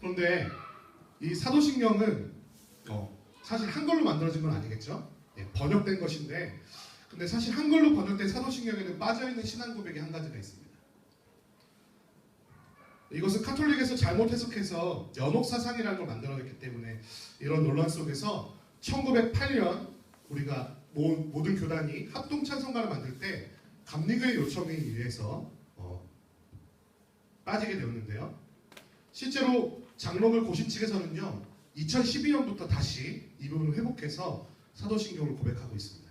Speaker 1: 그런데 이 사도신경은 사실 한글로 만들어진 건 아니겠죠? 번역된 것인데 근데 사실 한글로 번역된 사도신경에는 빠져있는 신앙 고백이 한 가지가 있습니다. 이것은 카톨릭에서 잘못 해석해서 연옥사상이라는 걸 만들어냈기 때문에 이런 논란 속에서 1908년 우리가 모든 교단이 합동찬송가를 만들 때 감리교의 요청에 의해서 빠지게 되었는데요. 실제로 장로들 고신 측에서는요 2012년부터 다시 이 부분을 회복해서 사도신경을 고백하고 있습니다.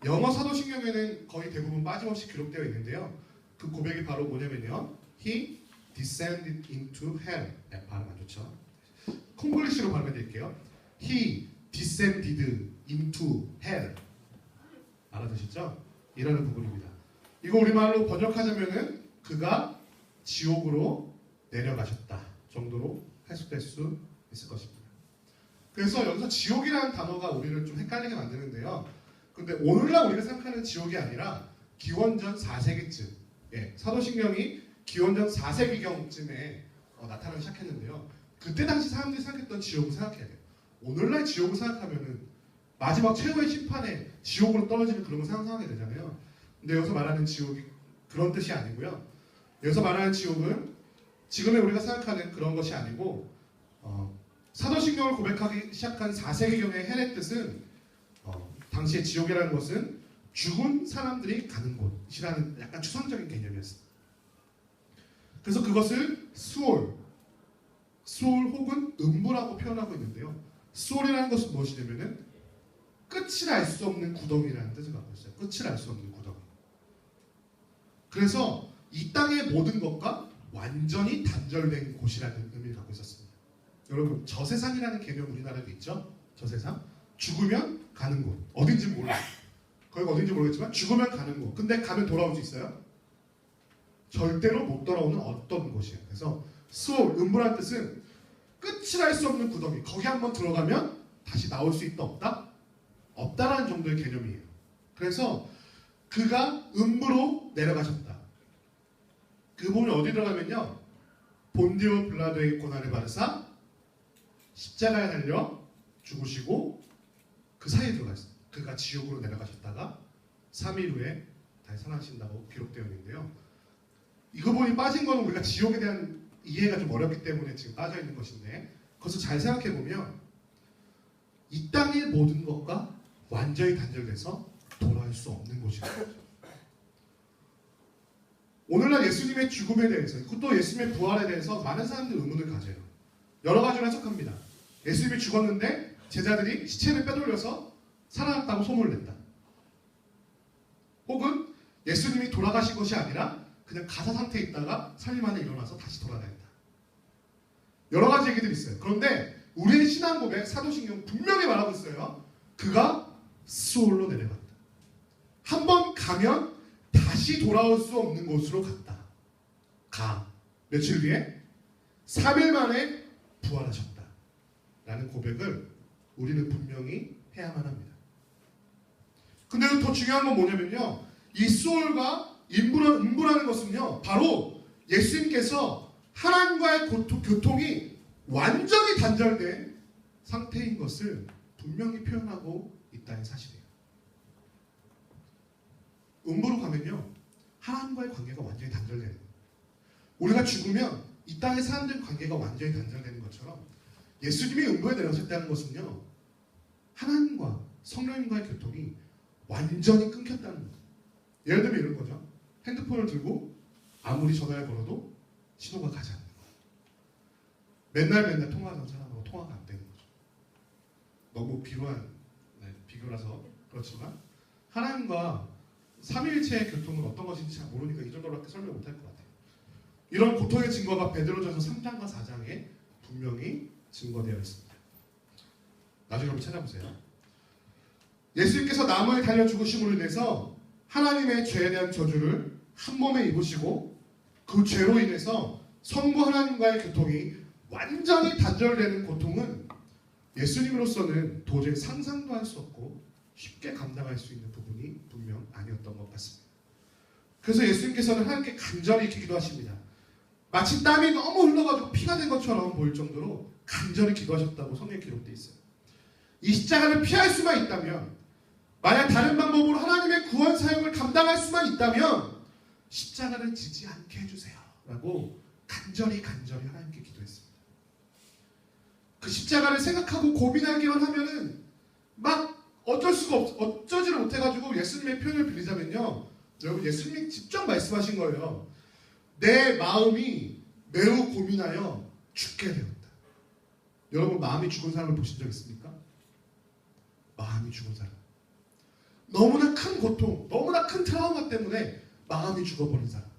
Speaker 1: 영어 사도신경에는 거의 대부분 빠짐없이 기록되어 있는데요. 그 고백이 바로 뭐냐면요. He descended into hell. 네, 발음 안 좋죠. 콩글리시로 발음해 드릴게요. He descended into hell. 알아두셨죠? 이라는 부분입니다. 이거 우리말로 번역하자면은 그가 지옥으로 내려가셨다 정도로 해석될 수 있을 것입니다. 그래서 여기서 지옥이라는 단어가 우리를 좀 헷갈리게 만드는데요. 근데 오늘날 우리가 생각하는 지옥이 아니라 기원전 4세기쯤 사도신경이 기원전 4세기경쯤에 나타나기 시작했는데요. 그때 당시 사람들이 생각했던 지옥을 생각해야 돼요. 오늘날 지옥을 생각하면은 마지막 최후의 심판에 지옥으로 떨어지는 그런 거 상상하게 되잖아요. 근데 여기서 말하는 지옥이 그런 뜻이 아니고요. 여기서 말하는 지옥은 지금의 우리가 생각하는 그런 것이 아니고 사도신경을 고백하기 시작한 4세기경의 헤레뜻은 당시의 지옥이라는 것은 죽은 사람들이 가는 곳이라는 약간 추상적인 개념이었습니다. 그래서 그것을 수올 혹은 음부라고 표현하고 있는데요. 수올이라는 것은 무엇이냐면은 끝을 알 수 없는 구덩이라는 뜻을 갖고 있어요. 끝을 알 수 없는 구덩이. 그래서 이 땅의 모든 것과 완전히 단절된 곳이라는 의미를 갖고 있었습니다. 여러분, 저세상이라는 개념 우리나라에도 있죠? 저세상? 죽으면 가는 곳. 어딘지 몰라요. 거기가 어딘지 모르겠지만 죽으면 가는 곳. 근데 가면 돌아올 수 있어요? 절대로 못 돌아오는 어떤 곳이에요. 그래서 수올, 음부라는 뜻은 끝을 알 수 없는 구덩이. 거기 한번 들어가면 다시 나올 수 있다 없다? 없다라는 정도의 개념이에요. 그래서 그가 음부로 내려가셨다. 그 부분이 어디 들어가면요. 본디오 빌라도의 고난을 받으사 십자가에 달려 죽으시고 그 사이에 들어갔어요. 그가 지옥으로 내려가셨다가 3일 후에 다시 살아나신다고 기록되어 있는데요. 이 부분이 빠진 거는 우리가 지옥에 대한 이해가 좀 어렵기 때문에 지금 빠져 있는 것인데 그것을 잘 생각해 보면 이 땅의 모든 것과 완전히 단절돼서 돌아올 수 없는 곳이에요. 오늘날 예수님의 죽음에 대해서 또 예수님의 부활에 대해서 많은 사람들이 의문을 가져요. 여러 가지로 해석합니다. 예수님이 죽었는데 제자들이 시체를 빼돌려서 살아났다고 소문을 냈다. 혹은 예수님이 돌아가신 것이 아니라 그냥 가사 상태에 있다가 3일 만에 일어나서 다시 돌아다녔다. 여러 가지 얘기들이 있어요. 그런데 우리의 신앙 고백 사도신경 분명히 말하고 있어요. 그가 수올로 내려갔다. 한번 가면 다시 돌아올 수 없는 곳으로 갔다. 며칠 뒤에 3일 만에 부활하셨다. 라는 고백을 우리는 분명히 해야만 합니다. 근데 더 중요한 건 뭐냐면요. 이 수올과 음부라는 것은요. 바로 예수님께서 하나님과의 교통이 완전히 단절된 상태인 것을 분명히 표현하고 있다는 사실이에요. 음부로 가면요. 하나님과의 관계가 완전히 단절되는 거예요. 우리가 죽으면 이 땅의 사람들의 관계가 완전히 단절되는 것처럼 예수님이 음부에 내려오셨다는 것은요. 하나님과 성령님과의 교통이 완전히 끊겼다는 거예요. 예를 들면 이런 거죠. 핸드폰을 들고 아무리 전화를 걸어도 신호가 가지 않는 거예요. 맨날 통화하던 사람하고 통화가 안 되는 거죠. 너무 비교라서 그렇지만 하나님과 삼위일체의 교통은 어떤 것인지 잘 모르니까 이 정도로밖에 설명 못할 것 같아요. 이런 고통의 증거가 베드로전서 3장과 4장에 분명히 증거되어 있습니다. 나중에 한번 찾아보세요. 예수님께서 나무에 달려 죽으심으로 인해서 하나님의 죄에 대한 저주를 한 몸에 입으시고 그 죄로 인해서 성부 하나님과의 교통이 완전히 단절되는 고통은 예수님으로서는 도저히 상상도 할 수 없고 쉽게 감당할 수 있는 부분이 분명 아니었던 것 같습니다. 그래서 예수님께서는 하나님께 간절히 기도하십니다. 마치 땀이 너무 흘러가지고 피가 된 것처럼 보일 정도로 간절히 기도하셨다고 성경에 기록되어 있어요. 이 십자가를 피할 수만 있다면, 만약 다른 방법으로 하나님의 구원 사역을 감당할 수만 있다면 십자가를 지지 않게 해주세요 라고 간절히 하나님께 기도했습니다. 그 십자가를 생각하고 고민하기만 하면은 막 어쩌지를 못해가지고 예수님의 표현을 빌리자면요. 여러분, 예수님이 직접 말씀하신 거예요. 내 마음이 매우 고민하여 죽게 되었다. 여러분, 마음이 죽은 사람을 보신 적 있습니까? 마음이 죽은 사람. 너무나 큰 고통, 너무나 큰 트라우마 때문에 마음이 죽어버린 사람.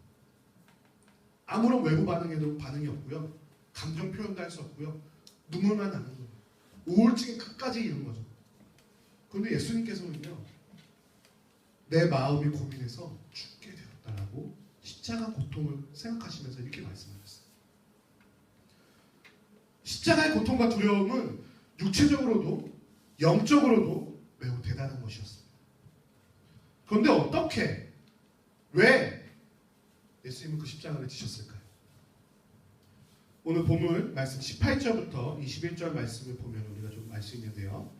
Speaker 1: 아무런 외부 반응에도 반응이 없고요. 감정 표현도 할 수 없고요. 눈물만 나는 거예요. 우울증이 끝까지 이른 거죠. 그런데 예수님께서는요. 내 마음이 고민해서 죽게 되었다라고 십자가 고통을 생각하시면서 이렇게 말씀하셨어요. 십자가의 고통과 두려움은 육체적으로도 영적으로도 매우 대단한 것이었습니다. 그런데 어떻게, 왜 예수님은 그 십자가를 지셨을까요? 오늘 본문 말씀 18절부터 21절 말씀을 보면 우리가 좀 알 수 있는데요.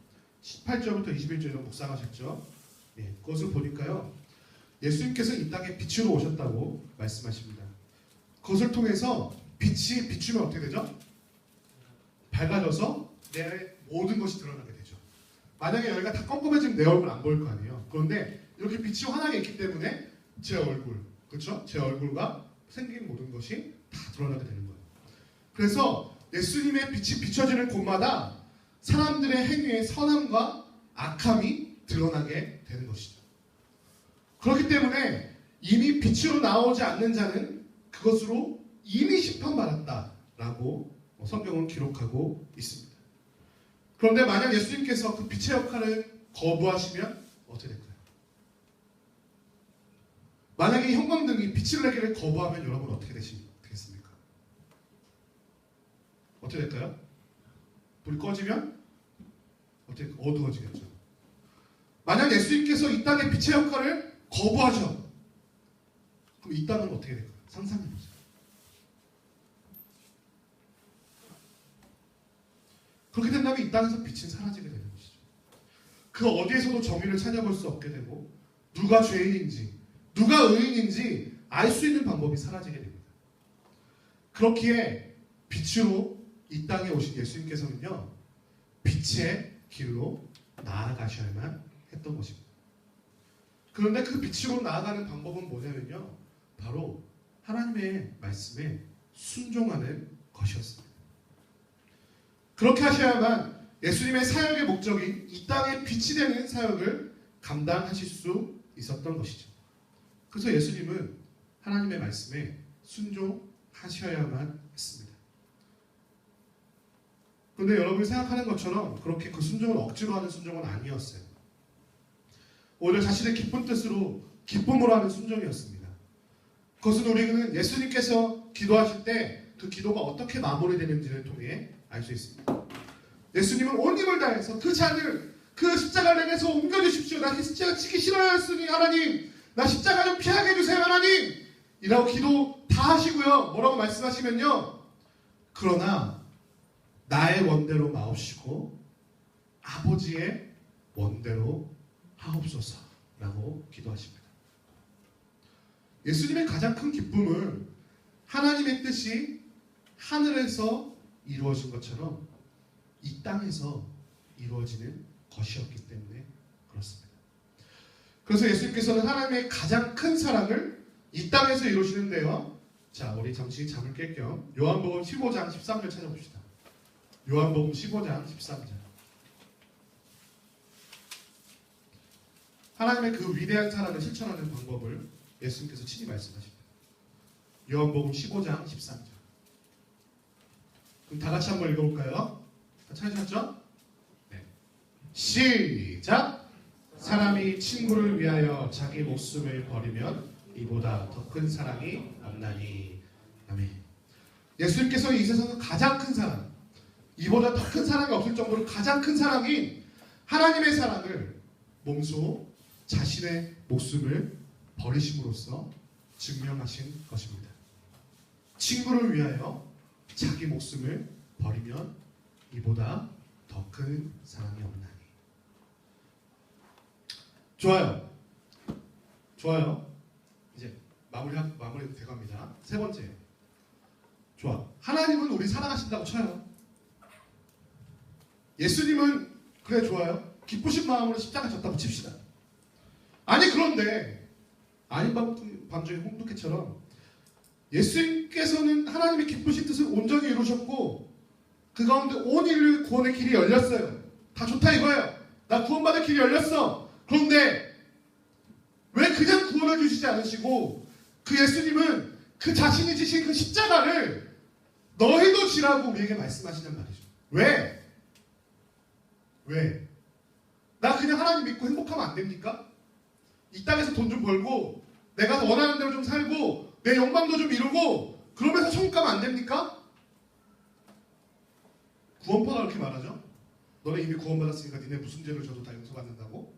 Speaker 1: 18절부터 21절을 묵상하셨죠? 예, 그것을 보니까요. 예수님께서 이 땅에 빛으로 오셨다고 말씀하십니다. 그것을 통해서 빛이 비추면 어떻게 되죠? 밝아져서 내 모든 것이 드러나게 되죠. 만약에 여기가 다 껌껌해지면 내 얼굴 안 보일 거 아니에요. 그런데 이렇게 빛이 환하게 있기 때문에 제 얼굴, 그렇죠? 제 얼굴과 생긴 모든 것이 다 드러나게 되는 거예요. 그래서 예수님의 빛이 비춰지는 곳마다 사람들의 행위의 선함과 악함이 드러나게 되는 것이죠. 그렇기 때문에 이미 빛으로 나오지 않는 자는 그것으로 이미 심판받았다라고 성경은 기록하고 있습니다. 그런데 만약 예수님께서 그 빛의 역할을 거부하시면 어떻게 될까요? 만약에 형광등이 빛을 내기를 거부하면 여러분 어떻게 되겠습니까? 어떻게 될까요? 불이 꺼지면 어떻게 어두워지겠죠. 만약 예수님께서 이 땅의 빛의 역할을 거부하죠. 그럼 이 땅은 어떻게 될까요? 상상해보세요. 그렇게 된다면 이 땅에서 빛은 사라지게 되는 것이죠. 그 어디에서도 정의를 찾아볼 수 없게 되고 누가 죄인인지 누가 의인인지 알 수 있는 방법이 사라지게 됩니다. 그렇기에 빛으로 이 땅에 오신 예수님께서는요, 빛의 길로 나아가셔야만 했던 것입니다. 그런데 그 빛으로 나아가는 방법은 뭐냐면요, 바로 하나님의 말씀에 순종하는 것이었습니다. 그렇게 하셔야만 예수님의 사역의 목적인 이 땅에 빛이 되는 사역을 감당하실 수 있었던 것이죠. 그래서 예수님은 하나님의 말씀에 순종하셔야만 했습니다. 그런데 여러분이 생각하는 것처럼 그렇게 그 순종을 억지로 하는 순종은 아니었어요. 오히려 자신의 기쁜 뜻으로 기쁨으로 하는 순종이었습니다. 그것은 우리는 예수님께서 기도하실 때 그 기도가 어떻게 마무리되는지를 통해 알 수 있습니다. 예수님은 온 힘을 다해서 그 잔을 그 십자가를 내게서 옮겨주십시오. 나 십자가 지기 싫어했으니 하나님, 나 십자가 좀 피하게 해주세요 하나님, 이라고 기도 다 하시고요. 뭐라고 말씀하시면요, 그러나 나의 원대로 마옵시고 아버지의 원대로 하옵소서 라고 기도하십니다. 예수님의 가장 큰 기쁨은 하나님의 뜻이 하늘에서 이루어진 것처럼 이 땅에서 이루어지는 것이었기 때문에 그렇습니다. 그래서 예수님께서는 하나님의 가장 큰 사랑을 이 땅에서 이루시는데요. 자, 우리 잠시 잠을 깰 겸 요한복음 15장 13절 찾아봅시다. 요한복음 15장 13절. 하나님의 그 위대한 사랑을 실천하는 방법을 예수님께서 친히 말씀하십니다. 요한복음 15장 13절. 그럼 다 같이 한번 읽어볼까요? 다 찾으셨죠? 네. 시작! 사람이 친구를 위하여 자기 목숨을 버리면 이보다 더 큰 사랑이 없나니. 아멘. 예수님께서 이 세상에서 가장 큰 사랑, 이보다 더 큰 사랑이 없을 정도로 가장 큰 사랑인 하나님의 사랑을 몸소 자신의 목숨을 버리심으로써 증명하신 것입니다. 친구를 위하여 자기 목숨을 버리면 이보다 더 큰 사랑이 없나니. 좋아요. 이제 마무리 돼갑니다. 세 번째. 좋아. 하나님은 우리 사랑하신다고 쳐요. 예수님은 그래 좋아요. 기쁘신 마음으로 십자가 졌다고 칩시다. 아니 그런데 아닌 밤중에 홍두깨처럼 예수님께서는 하나님의 기쁘신 뜻을 온전히 이루셨고 그 가운데 온 인류 구원의 길이 열렸어요. 다 좋다 이거예요. 나 구원받을 길이 열렸어. 그런데 왜 그냥 구원을 주시지 않으시고 그 예수님은 그 자신이 지신 그 십자가를 너희도 지라고 우리에게 말씀하시는 말이죠. 왜? 나 그냥 하나님 믿고 행복하면 안 됩니까? 이 땅에서 돈 좀 벌고 내가 원하는 대로 좀 살고 내 욕망도 좀 이루고 그러면서 천국 가면 안 됩니까? 구원파가 그렇게 말하죠. 너네 이미 구원받았으니까 니네 무슨 죄를 져도 다 용서받는다고?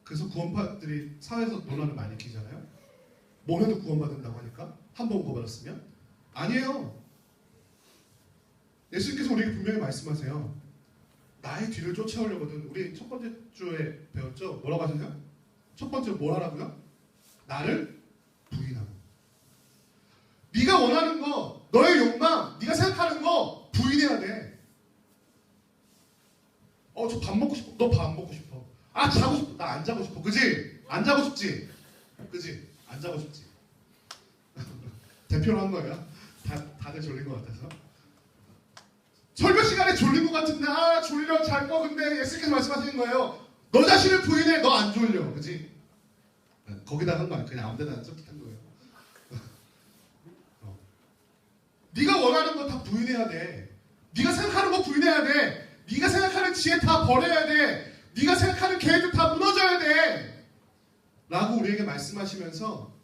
Speaker 1: 그래서 구원파들이 사회에서 논란을 많이 일으키잖아요. 뭘 해도 구원받는다고 하니까 한 번 구원받았으면? 아니에요. 예수님께서 우리에게 분명히 말씀하세요. 나의 뒤를 쫓아오려거든. 우리 첫 번째 주에 배웠죠? 뭐라고 하셨나요? 첫 번째 뭘 하라고요? 나를 부인하고. 네가 원하는 거 너의 욕망, 네가 생각하는 거 부인해야 돼. 저 밥 먹고 싶어. 너 밥 먹고 싶어. 아, 자고 싶어. 나 안 자고 싶어. 그지? 안 자고 싶지? 그지? 안 자고 싶지? 대표로 한 거예요. 다들 졸린 것 같아서. 설교 시간에 졸린 것 같은데, 아, 졸려, 잘 거. 근데 예수님께서 말씀하시는 거예요. 너 자신을 부인해. 너 안 졸려. 그지? 거기다 한 거 아니야. 그냥 아무 데나 쫓깃한 거예요. 네가 원하는 거 다 부인해야 돼. 네가 생각하는 거 부인해야 돼. 네가 생각하는 지혜 다 버려야 돼. 네가 생각하는 계획도 다 무너져야 돼. 라고 우리에게 말씀하시면서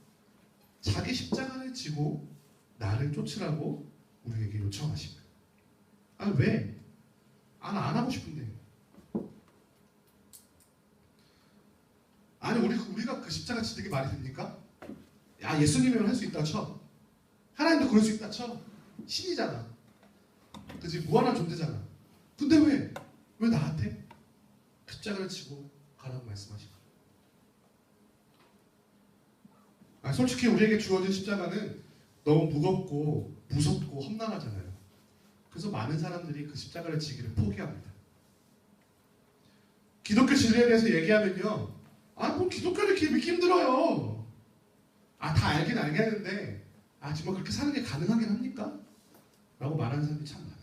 Speaker 1: 자기 십자가를 지고 나를 쫓으라고 우리에게 요청하십니다. 아, 왜? 나 안 하고 싶은데. 아니, 우리가 그 십자가 지는 게 말이 됩니까? 야, 예수님이면 할 수 있다 쳐. 하나님도 그럴 수 있다 쳐. 신이잖아. 그치? 무한한 존재잖아. 근데 왜 나한테 십자가를 지고 가라고 말씀하시나? 솔직히 우리에게 주어진 십자가는 너무 무겁고 무섭고 험난하잖아요. 그래서 많은 사람들이 그 십자가를 지기를 포기합니다. 기독교 진리에 대해서 얘기하면요. 뭐 기독교를 이렇게 믿기 힘들어요. 다 알긴 알겠는데 정말 그렇게 사는 게 가능하긴 합니까? 라고 말하는 사람들이 참 많아요.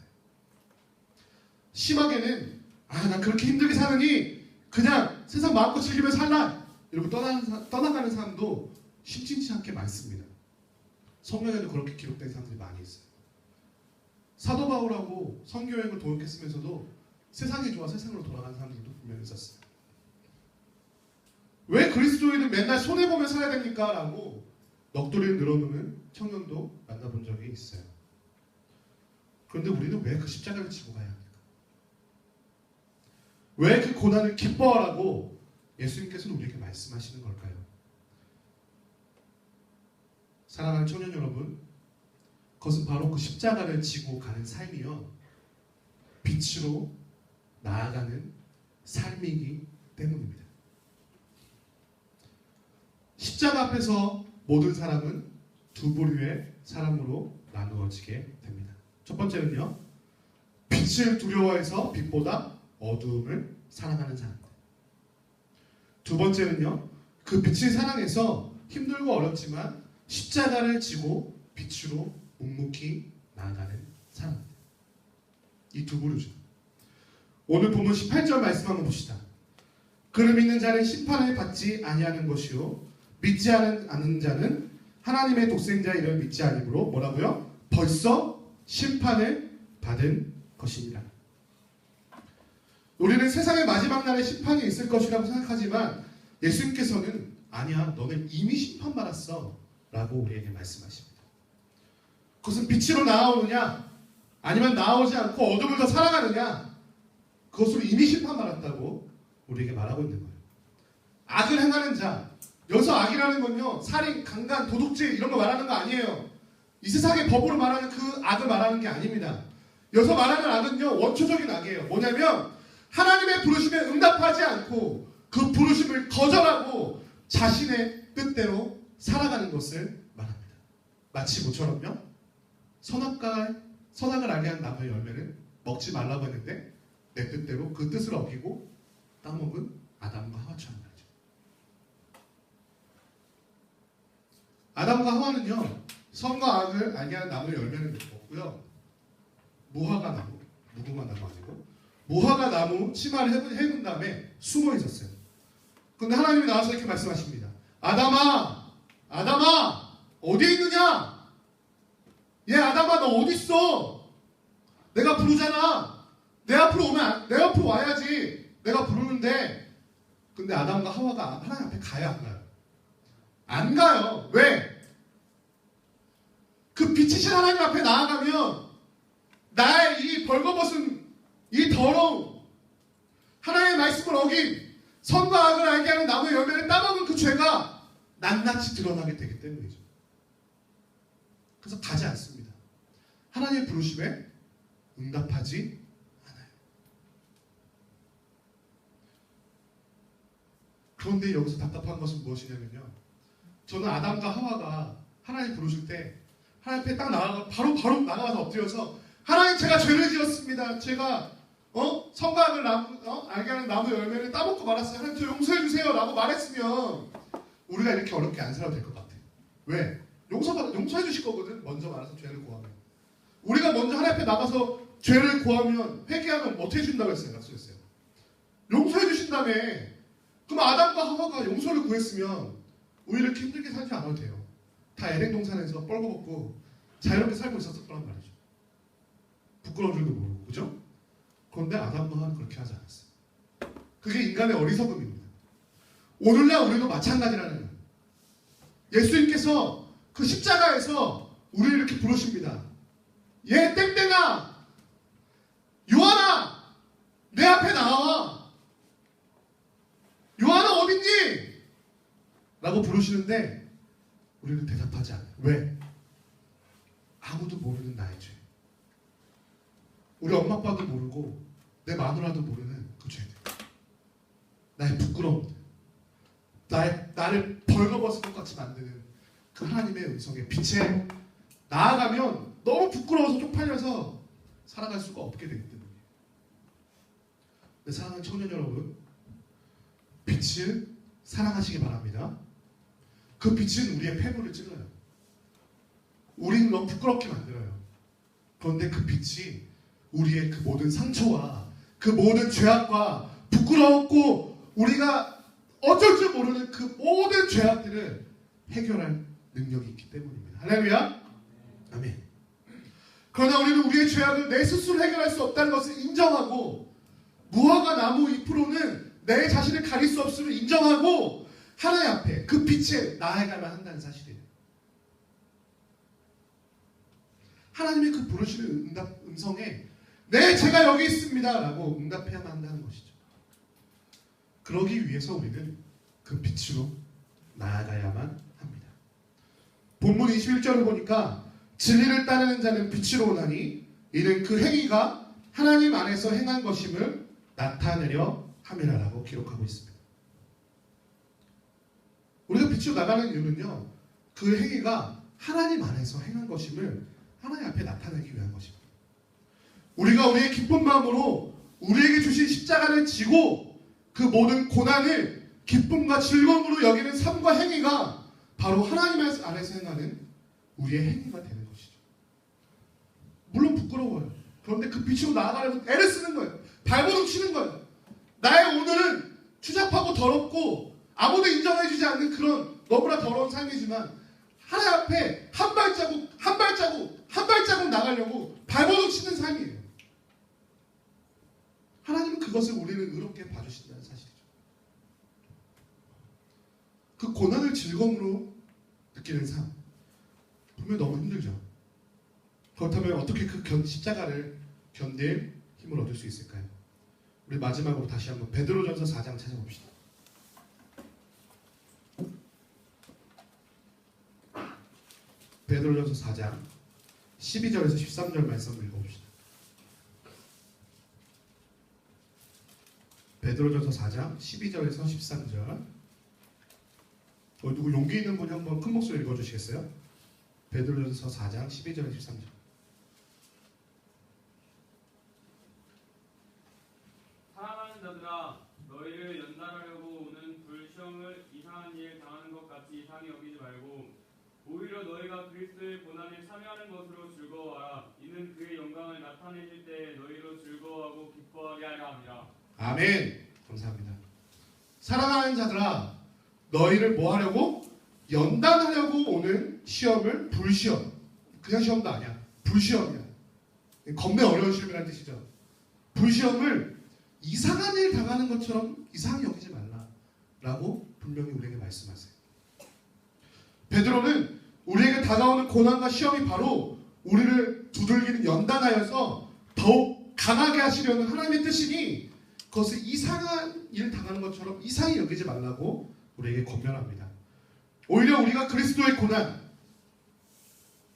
Speaker 1: 심하게는 난 그렇게 힘들게 사느니 그냥 세상 마음껏 즐기며 살라 이러고 떠나가는 사람도 심심치 않게 많습니다. 성경에도 그렇게 기록된 사람들이 많이 있어요. 사도 바울하고 선교여행을 도역했으면서도 세상이 좋아 세상으로 돌아가는 사람들도 분명히 있었어요. 왜 그리스도인은 맨날 손해보며 살아야 됩니까? 라고 넋두리를 늘어놓는 청년도 만나본 적이 있어요. 그런데 우리는 왜 그 십자가를 지고 가야 합니까? 왜 그 고난을 기뻐하라고 예수님께서는 우리에게 말씀하시는 걸까요? 사랑하는 청년 여러분, 그것은 바로 그 십자가를 지고 가는 삶이요, 빛으로 나아가는 삶이기 때문입니다. 십자가 앞에서 모든 사람은 두 부류의 사람으로 나누어지게 됩니다. 첫 번째는요, 빛을 두려워해서 빛보다 어두움을 사랑하는 사람들. 두 번째는요, 그 빛을 사랑해서 힘들고 어렵지만 십자가를 지고 빛으로 묵묵히 나아가는 사람들. 이 두 부류죠. 오늘 본문 18절 말씀 한번 봅시다. 그를 믿는 자는 심판을 받지 아니하는 것이요 믿지 않는 자는 하나님의 독생자 이름을 믿지 아니므로 뭐라고요? 벌써 심판을 받은 것이니라. 우리는 세상의 마지막 날에 심판이 있을 것이라고 생각하지만 예수님께서는 아니야, 너는 이미 심판받았어 라고 우리에게 말씀하십니다. 그것은 빛으로 나아오느냐 아니면 나아오지 않고 어둠을 더 사랑하느냐, 그것으로 이미 심판받았다고 우리에게 말하고 있는 거예요. 악을 행하는 자, 여기서 악이라는 건요, 살인, 강간, 도둑질 이런 거 말하는 거 아니에요. 이 세상의 법으로 말하는 그 악을 말하는 게 아닙니다. 여기서 말하는 악은요, 원초적인 악이에요. 뭐냐면 하나님의 부르심에 응답하지 않고 그 부르심을 거절하고 자신의 뜻대로 살아가는 것을 말합니다. 마치 뭐처럼요, 선악을 알게 하는 나무의 열매는 먹지 말라고 했는데 내 뜻대로 그 뜻을 어기고 따먹은 아담과 하와처럼 말이죠. 아담과 하와는요, 선과 악을 알게 하는 나무의 열매는 먹고요, 무화과 나무, 무궁화 나무 아니고 무화과 나무 치마를 해본 다음에 숨어 있었어요. 그런데 하나님이 나와서 이렇게 말씀하십니다. 아담아, 아담아, 어디에 있느냐? 아담아, 너 어디 있어? 내가 부르잖아. 내 앞으로 와야지. 내가 부르는데. 근데 아담과 하와가 하나님 앞에 가요, 안 가요? 안 가요. 왜? 그 빛이신 하나님 앞에 나아가면 나의 이 벌거벗은 이 더러움, 하나님의 말씀을 어긴 선과 악을 알게 하는 나무의 열매를 따먹은 그 죄가 낱낱이 드러나게 되기 때문이죠. 그래서 가지 않습니다. 하나님의 부르심에 응답하지 않아요. 그런데 여기서 답답한 것은 무엇이냐면요, 저는 아담과 하와가 하나님 부르실 때 하나님 앞에 딱 나가서 바로 나가서 엎드려서 하나님 제가 죄를 지었습니다. 제가 성곽을 알게 하는 나무 열매를 따먹고 말았어요. 하나님 저 용서해 주세요 라고 말했으면 우리가 이렇게 어렵게 안 살아도 될 것 같아요. 왜? 용서해 주실 거거든. 먼저 말해서 죄를 구하면. 우리가 먼저 하나님 앞에 나가서 죄를 구하면 회개하면 어떻게 해준다고 했어요? 약속했어요. 용서해 주신다며. 그럼 아담과 하와가 용서를 구했으면 우리 이렇게 힘들게 살지 않아도 돼요. 다 에덴 동산에서 뻘거벗고 자유롭게 살고 있었을 거란 말이죠. 부끄러운 줄도 모르고, 그죠? 그런데 아담과 하와는 그렇게 하지 않았어요. 그게 인간의 어리석음입니다. 오늘날 우리도 마찬가지라는 거예요. 예수님께서 그 십자가에서 우리를 이렇게 부르십니다. 얘 땡땡아, 요한아, 내 앞에 나와. 요한아 어딨니? 라고 부르시는데 우리는 대답하지 않아요. 왜? 아무도 모르는 나의 죄. 우리 엄마 아빠도 모르고 내 마누라도 모르는 그 죄들. 나의 부끄러움. 나를 벌거벗은 것 같이 만드는 그 하나님의 음성의 빛에 나아가면 너무 부끄러워서 쪽팔려서 살아갈 수가 없게 되기 때문에. 네, 사랑하는 청년 여러분, 빛을 사랑하시기 바랍니다. 그 빛은 우리의 폐부를 찔러요. 우리는 너무 부끄럽게 만들어요. 그런데 그 빛이 우리의 그 모든 상처와 그 모든 죄악과 부끄러웠고 우리가 어쩔 줄 모르는 그 모든 죄악들을 해결할 능력이 있기 때문입니다. 할렐루야. 아멘. 그러나 우리는 우리의 죄악을 내 스스로 해결할 수 없다는 것을 인정하고 무화과 나무 잎으로는 내 자신을 가릴 수 없음을 인정하고 하나님 앞에 그 빛에 나아가야만 한다는 사실이에요. 하나님의 그 부르시는 음성에 네, 제가 여기 있습니다 라고 응답해야만 한다는 것이죠. 그러기 위해서 우리는 그 빛으로 나아가야만 합니다. 본문 21절을 보니까 진리를 따르는 자는 빛으로 오나니 이는 그 행위가 하나님 안에서 행한 것임을 나타내려 함이라라고 기록하고 있습니다. 우리가 빛으로 나가는 이유는요, 그 행위가 하나님 안에서 행한 것임을 하나님 앞에 나타내기 위한 것입니다. 우리가 우리의 기쁜 마음으로 우리에게 주신 십자가를 지고 그 모든 고난을 기쁨과 즐거움으로 여기는 삶과 행위가 바로 하나님 안에서 행하는 우리의 행위가 되는 것이죠. 물론 부끄러워요. 그런데 그 빛으로 나아가려면 애를 쓰는 거예요. 발버둥 치는 거예요. 나의 오늘은 추잡하고 더럽고 아무도 인정해주지 않는 그런 너무나 더러운 삶이지만 하나님 앞에 한 발자국 나가려고 발버둥 치는 삶이에요. 하나님은 그것을 우리를 의롭게 봐주신다는 사실이죠. 그 고난을 즐거움으로 느끼는 삶, 분명히 너무 힘들죠. 그렇다면 어떻게 그 십자가를 견딜 힘을 얻을 수 있을까요? 우리 마지막으로 다시 한번 베드로전서 4장 찾아봅시다. 베드로전서 4장 12절에서 13절 말씀을 읽어봅시다. 베드로전서 4장 12절에서 13절. 누구 용기 있는 분이 한번 큰 목소리 읽어주시겠어요? 베드로전서 4장 12절에서 13절.
Speaker 2: 사랑하는 자들아, 너희를 연단하려고 오는 불시험을 이상한 일 당하는 것 같이 이상히 여기지 말고 오히려 너희가 그리스도의 고난에 참여하는 것으로 즐거워하라. 이는 그의 영광을 나타내실 때 너희로 즐거워하고 기뻐하게 하려 함이라.
Speaker 1: 아멘. 감사합니다. 사랑하는 자들아, 너희를 뭐 하려고? 연단하려고 오는 시험을 불시험. 그냥 시험도 아니야. 불시험이야. 겁내 어려운 시험이라는 뜻이죠. 불시험을 이상한 일 당하는 것처럼 이상히 여기지 말라라고 분명히 우리에게 말씀하세요. 베드로는 우리에게 다가오는 고난과 시험이 바로 우리를 두들기는 연단하여서 더욱 강하게 하시려는 하나님의 뜻이니 그것을 이상한 일을 당하는 것처럼 이상히 여기지 말라고 우리에게 권면합니다. 오히려 우리가 그리스도의 고난,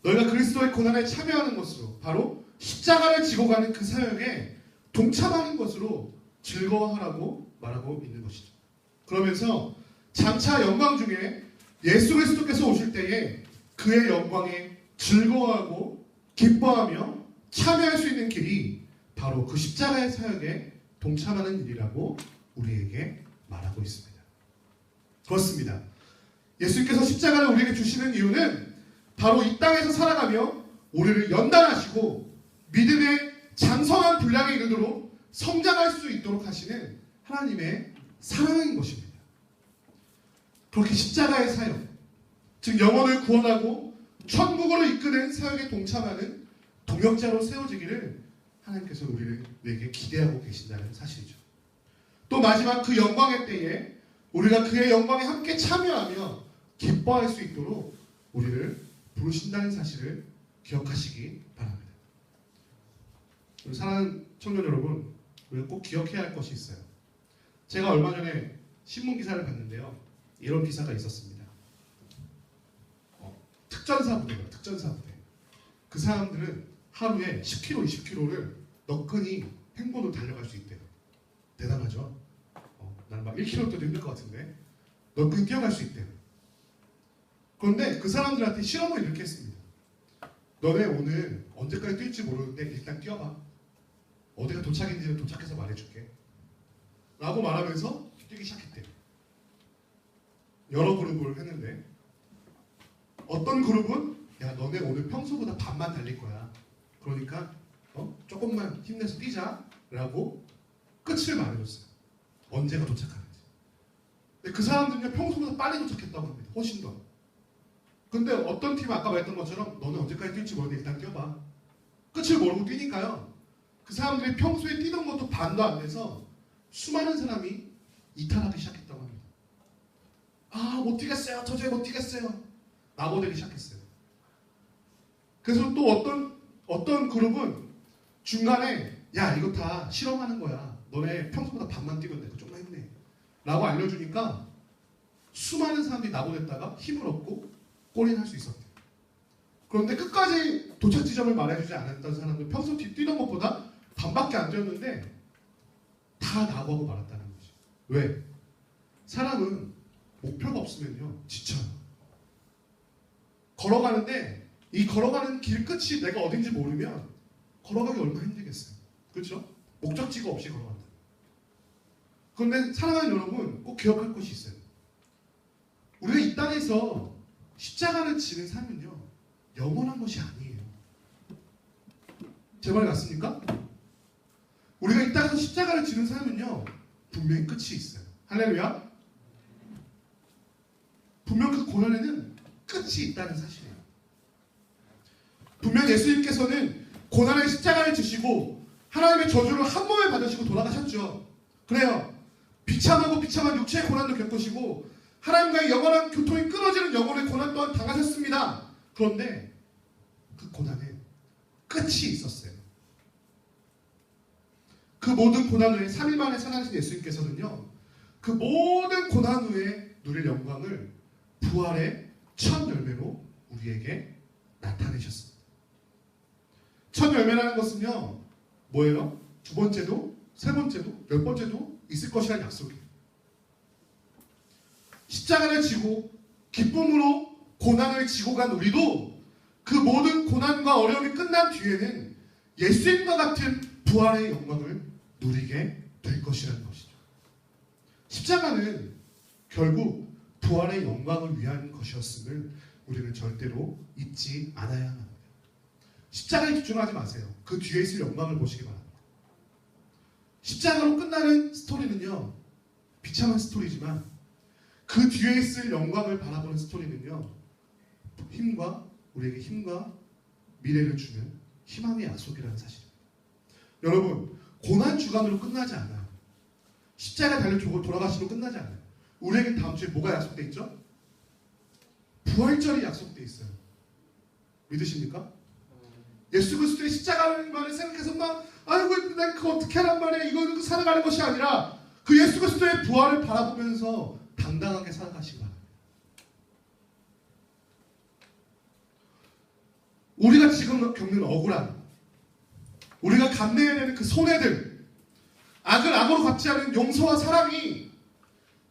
Speaker 1: 너희가 그리스도의 고난에 참여하는 것으로 바로 십자가를 지고 가는 그 사역에 동참하는 것으로 즐거워하라고 말하고 있는 것이죠. 그러면서 장차 영광 중에 예수 그리스도께서 오실 때에 그의 영광에 즐거워하고 기뻐하며 참여할 수 있는 길이 바로 그 십자가의 사역에 동참하는 일이라고 우리에게 말하고 있습니다. 그렇습니다. 예수님께서 십자가를 우리에게 주시는 이유는 바로 이 땅에서 살아가며 우리를 연단하시고 믿음의 장성한 분량에 이르도록 성장할 수 있도록 하시는 하나님의 사랑인 것입니다. 그렇게 십자가의 사역, 즉 영혼을 구원하고 천국으로 이끄는 사역에 동참하는 동역자로 세워지기를 하나님께서 우리에게 기대하고 계신다는 사실이죠. 또 마지막 그 영광의 때에 우리가 그의 영광에 함께 참여하며 기뻐할 수 있도록 우리를 부르신다는 사실을 기억하시기 바랍니다. 우리 사랑하는 청년 여러분, 우리가 꼭 기억해야 할 것이 있어요. 제가 얼마 전에 신문 기사를 봤는데요. 이런 기사가 있었습니다. 특전사 부대가 특전사 부대. 그 사람들은 하루에 10km, 20km를 너끈히 행군으로 달려갈 수 있대요. 대단하죠? 나는 막 1km도 힘들 것 같은데 너끈히 뛰어갈 수 있대요. 그런데 그 사람들한테 실험을 이렇게 했습니다. 너네 오늘 언제까지 뛸지 모르는데 일단 뛰어봐. 어디가 도착인지는 도착해서 말해줄게. 라고 말하면서 뛰기 시작했대요. 여러 그룹을 했는데 어떤 그룹은 야 너네 오늘 평소보다 반만 달릴 거야. 그러니까 조금만 힘내서 뛰자 라고 끝을 말해줬어요. 언제가 도착하는지. 근데 그 사람들은요 평소보다 빨리 도착했다고 합니다. 훨씬 더. 근데 어떤 팀은 아까 말했던 것처럼 너는 언제까지 뛸지 모르는데 일단 뛰어봐. 끝을 모르고 뛰니까요. 그 사람들이 평소에 뛰던 것도 반도 안 돼서 수많은 사람이 이탈하기 시작했다고 합니다. 아, 못 뛰겠어요. 도저히 못 뛰겠어요. 나고되기 시작했어요. 그래서 또 어떤 그룹은 중간에 야 이거 다 실험하는 거야. 너네 평소보다 반만 뛰면 돼. 좀만 힘내. 라고 알려주니까 수많은 사람들이 나고됐다가 힘을 얻고 골인할 수 있었대요. 그런데 끝까지 도착 지점을 말해주지 않았던 사람들 평소 뛰던 것보다 반밖에 안 뛰었는데 다 나고하고 말았다는 거지. 왜? 사람은 목표가 없으면요 지쳐요. 걸어가는데 이 걸어가는 길 끝이 내가 어딘지 모르면 걸어가기 얼마나 힘들겠어요. 그렇죠? 목적지가 없이 걸어간다. 그런데 사랑하는 여러분 꼭 기억할 것이 있어요. 우리가 이 땅에서 십자가를 지는 삶은요 영원한 것이 아니에요. 제 말 맞습니까? 우리가 이 땅에서 십자가를 지는 삶은요 분명히 끝이 있어요. 할렐루야. 분명 그 고난에는 끝이 있다는 사실이에요. 분명 예수님께서는 고난의 십자가를 지시고 하나님의 저주를 한 몸에 받으시고 돌아가셨죠. 그래요. 비참하고 비참한 육체의 고난도 겪으시고 하나님과의 영원한 교통이 끊어지는 영혼의 고난 또한 당하셨습니다. 그런데 그 고난에 끝이 있었어요. 그 모든 고난 후에 3일 만에 살아나신 예수님께서는요 그 모든 고난 후에 누릴 영광을 부활의 첫 열매로 우리에게 나타내셨습니다. 첫 열매라는 것은요 뭐예요? 두 번째도 세 번째도 몇 번째도 있을 것이라는 약속이에요. 십자가를 지고 기쁨으로 고난을 지고 간 우리도 그 모든 고난과 어려움이 끝난 뒤에는 예수님과 같은 부활의 영광을 누리게 될 것이라는 것이죠. 십자가는 결국 부활의 영광을 위한 것이었음을 우리는 절대로 잊지 않아야 합니다. 십자가에 집중하지 마세요. 그 뒤에 있을 영광을 보시기 바랍니다. 십자가로 끝나는 스토리는요 비참한 스토리지만 그 뒤에 있을 영광을 바라보는 스토리는요 우리에게 힘과 미래를 주는 희망의 약속이라는 사실입니다. 여러분 고난 주간으로 끝나지 않아요. 십자가 달려 돌아가시로 끝나지 않아요. 우리에게 다음 주에 뭐가 약속돼 있죠? 부활절이 약속돼 있어요. 믿으십니까? 예수 그리스도의 십자가만을 생각해서 막 아이고 내가 그거 어떻게 하란 말이야 이거 살아가는 것이 아니라 그 예수 그리스도의 부활을 바라보면서 당당하게 살아가시기 바랍니다. 우리가 지금 겪는 억울함, 우리가 감내해야 되는 그 손해들, 악을 악으로 갚지 않은 용서와 사랑이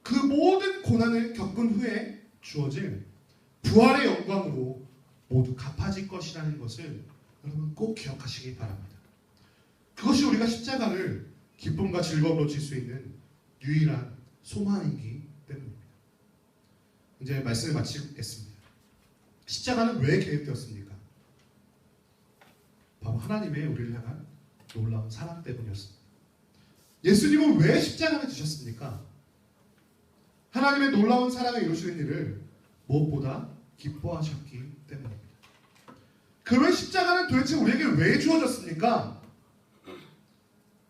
Speaker 1: 그 모든 고난을 겪은 후에 주어질 부활의 영광으로 모두 갚아질 것이라는 것을 여러분 꼭 기억하시기 바랍니다. 그것이 우리가 십자가를 기쁨과 즐거움으로 질 수 있는 유일한 소망이기 때문입니다. 이제 말씀을 마치겠습니다. 십자가는 왜 계획되었습니까? 바로 하나님의 우리를 향한 놀라운 사랑 때문이었습니다. 예수님은 왜 십자가를 지셨습니까? 하나님의 놀라운 사랑을 이루시는 일을 무엇보다 기뻐하셨기 때문입니다. 그러면 십자가는 도대체 우리에게 왜 주어졌습니까?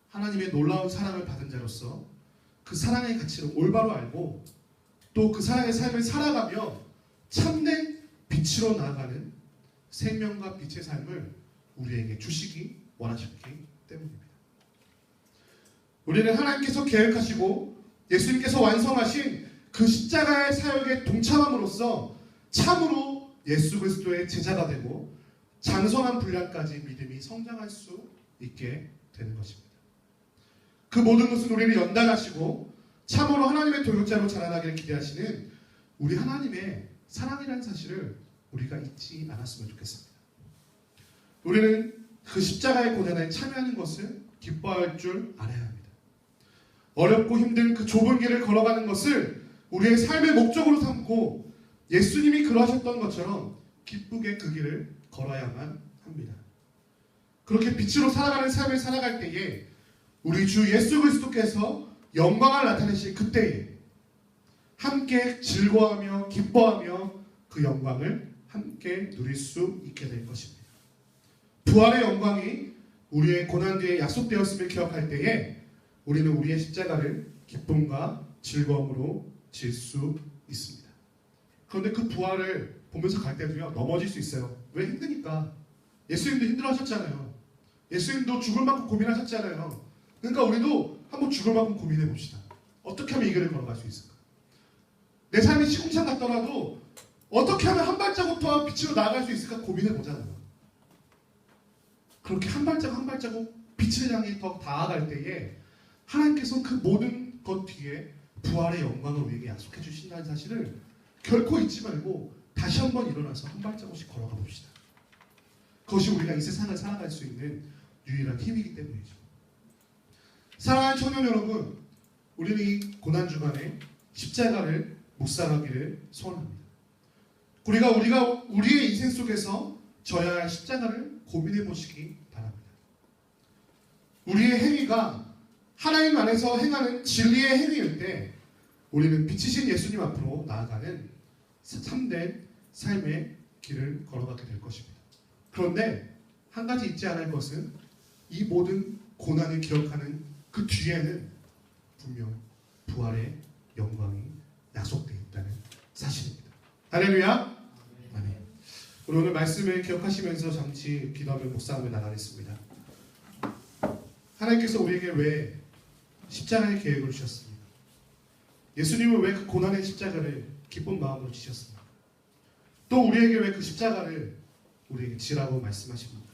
Speaker 1: 하나님의 놀라운 사랑을 받은 자로서 그 사랑의 가치를 올바로 알고 또 그 사랑의 삶을 살아가며 참된 빛으로 나아가는 생명과 빛의 삶을 우리에게 주시기 원하셨기 때문입니다. 우리는 하나님께서 계획하시고 예수님께서 완성하신 그 십자가의 사역에 동참함으로써 참으로 예수 그리스도의 제자가 되고 장성한 분량까지 믿음이 성장할 수 있게 되는 것입니다. 그 모든 것은 우리를 연단하시고 참으로 하나님의 동역자로 자라나기를 기대하시는 우리 하나님의 사랑이라는 사실을 우리가 잊지 않았으면 좋겠습니다. 우리는 그 십자가의 고난에 참여하는 것을 기뻐할 줄 알아야 합니다. 어렵고 힘든 그 좁은 길을 걸어가는 것을 우리의 삶의 목적으로 삼고 예수님이 그러하셨던 것처럼 기쁘게 그 길을 걸어야만 합니다. 그렇게 빛으로 살아가는 삶을 살아갈 때에 우리 주 예수 그리스도께서 영광을 나타내실 그때에 함께 즐거워하며 기뻐하며 그 영광을 함께 누릴 수 있게 될 것입니다. 부활의 영광이 우리의 고난 뒤에 약속되었음을 기억할 때에 우리는 우리의 십자가를 기쁨과 즐거움으로 질 수 있습니다. 그런데 그 부활을 보면서 갈 때도요, 넘어질 수 있어요. 왜? 힘드니까. 예수님도 힘들어하셨잖아요. 예수님도 죽을 만큼 고민하셨잖아요. 그러니까 우리도 한번 죽을 만큼 고민해 봅시다. 어떻게 하면 이 길을 걸어갈 수 있을까? 내 삶이 시궁창 같더라도 어떻게 하면 한 발자국 더 빛으로 나아갈 수 있을까 고민해 보잖아요. 그렇게 한 발자국 한 발자국 빛을 향해 더 나아갈 때에 하나님께서는 그 모든 것 뒤에 부활의 영광을 우리에게 약속해 주신다는 사실을 결코 잊지 말고 다시 한번 일어나서 한 발자국씩 걸어가 봅시다. 그것이 우리가 이 세상을 살아갈 수 있는 유일한 힘이기 때문이죠. 사랑하는 청년 여러분, 우리는 이 고난주간에 십자가를 묵상하기를 소원합니다. 우리가 우리의 인생 속에서 져야 할 십자가를 고민해 보시기 바랍니다. 우리의 행위가 하나님 안에서 행하는 진리의 행위일 때 우리는 빛이신 예수님 앞으로 나아가는 참된 삶의 길을 걸어가게 될 것입니다. 그런데 한 가지 잊지 않을 것은 이 모든 고난을 기억하는 그 뒤에는 분명 부활의 영광이 약속되어 있다는 사실입니다. 할렐루야! 아멘. 우리 오늘 말씀을 기억하시면서 잠시 기도하며 묵상하며 나가겠습니다. 하나님께서 우리에게 왜 십자가의 계획을 주셨습니까? 예수님은 왜 그 고난의 십자가를 기쁜 마음으로 지셨습니까? 또 우리에게 왜 그 십자가를 우리에게 지라고 말씀하십니까?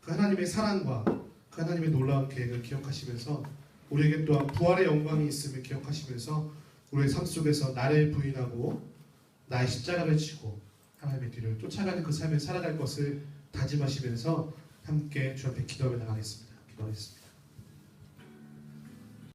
Speaker 1: 그 하나님의 사랑과 그 하나님의 놀라운 계획을 기억하시면서 우리에게 또한 부활의 영광이 있음을 기억하시면서 우리의 삶 속에서 나를 부인하고 나의 십자가를 지고 하나님의 뒤를 쫓아가는 그 삶을 살아갈 것을 다짐하시면서 함께 주 앞에 기도하며 나가겠습니다. 기도하겠습니다.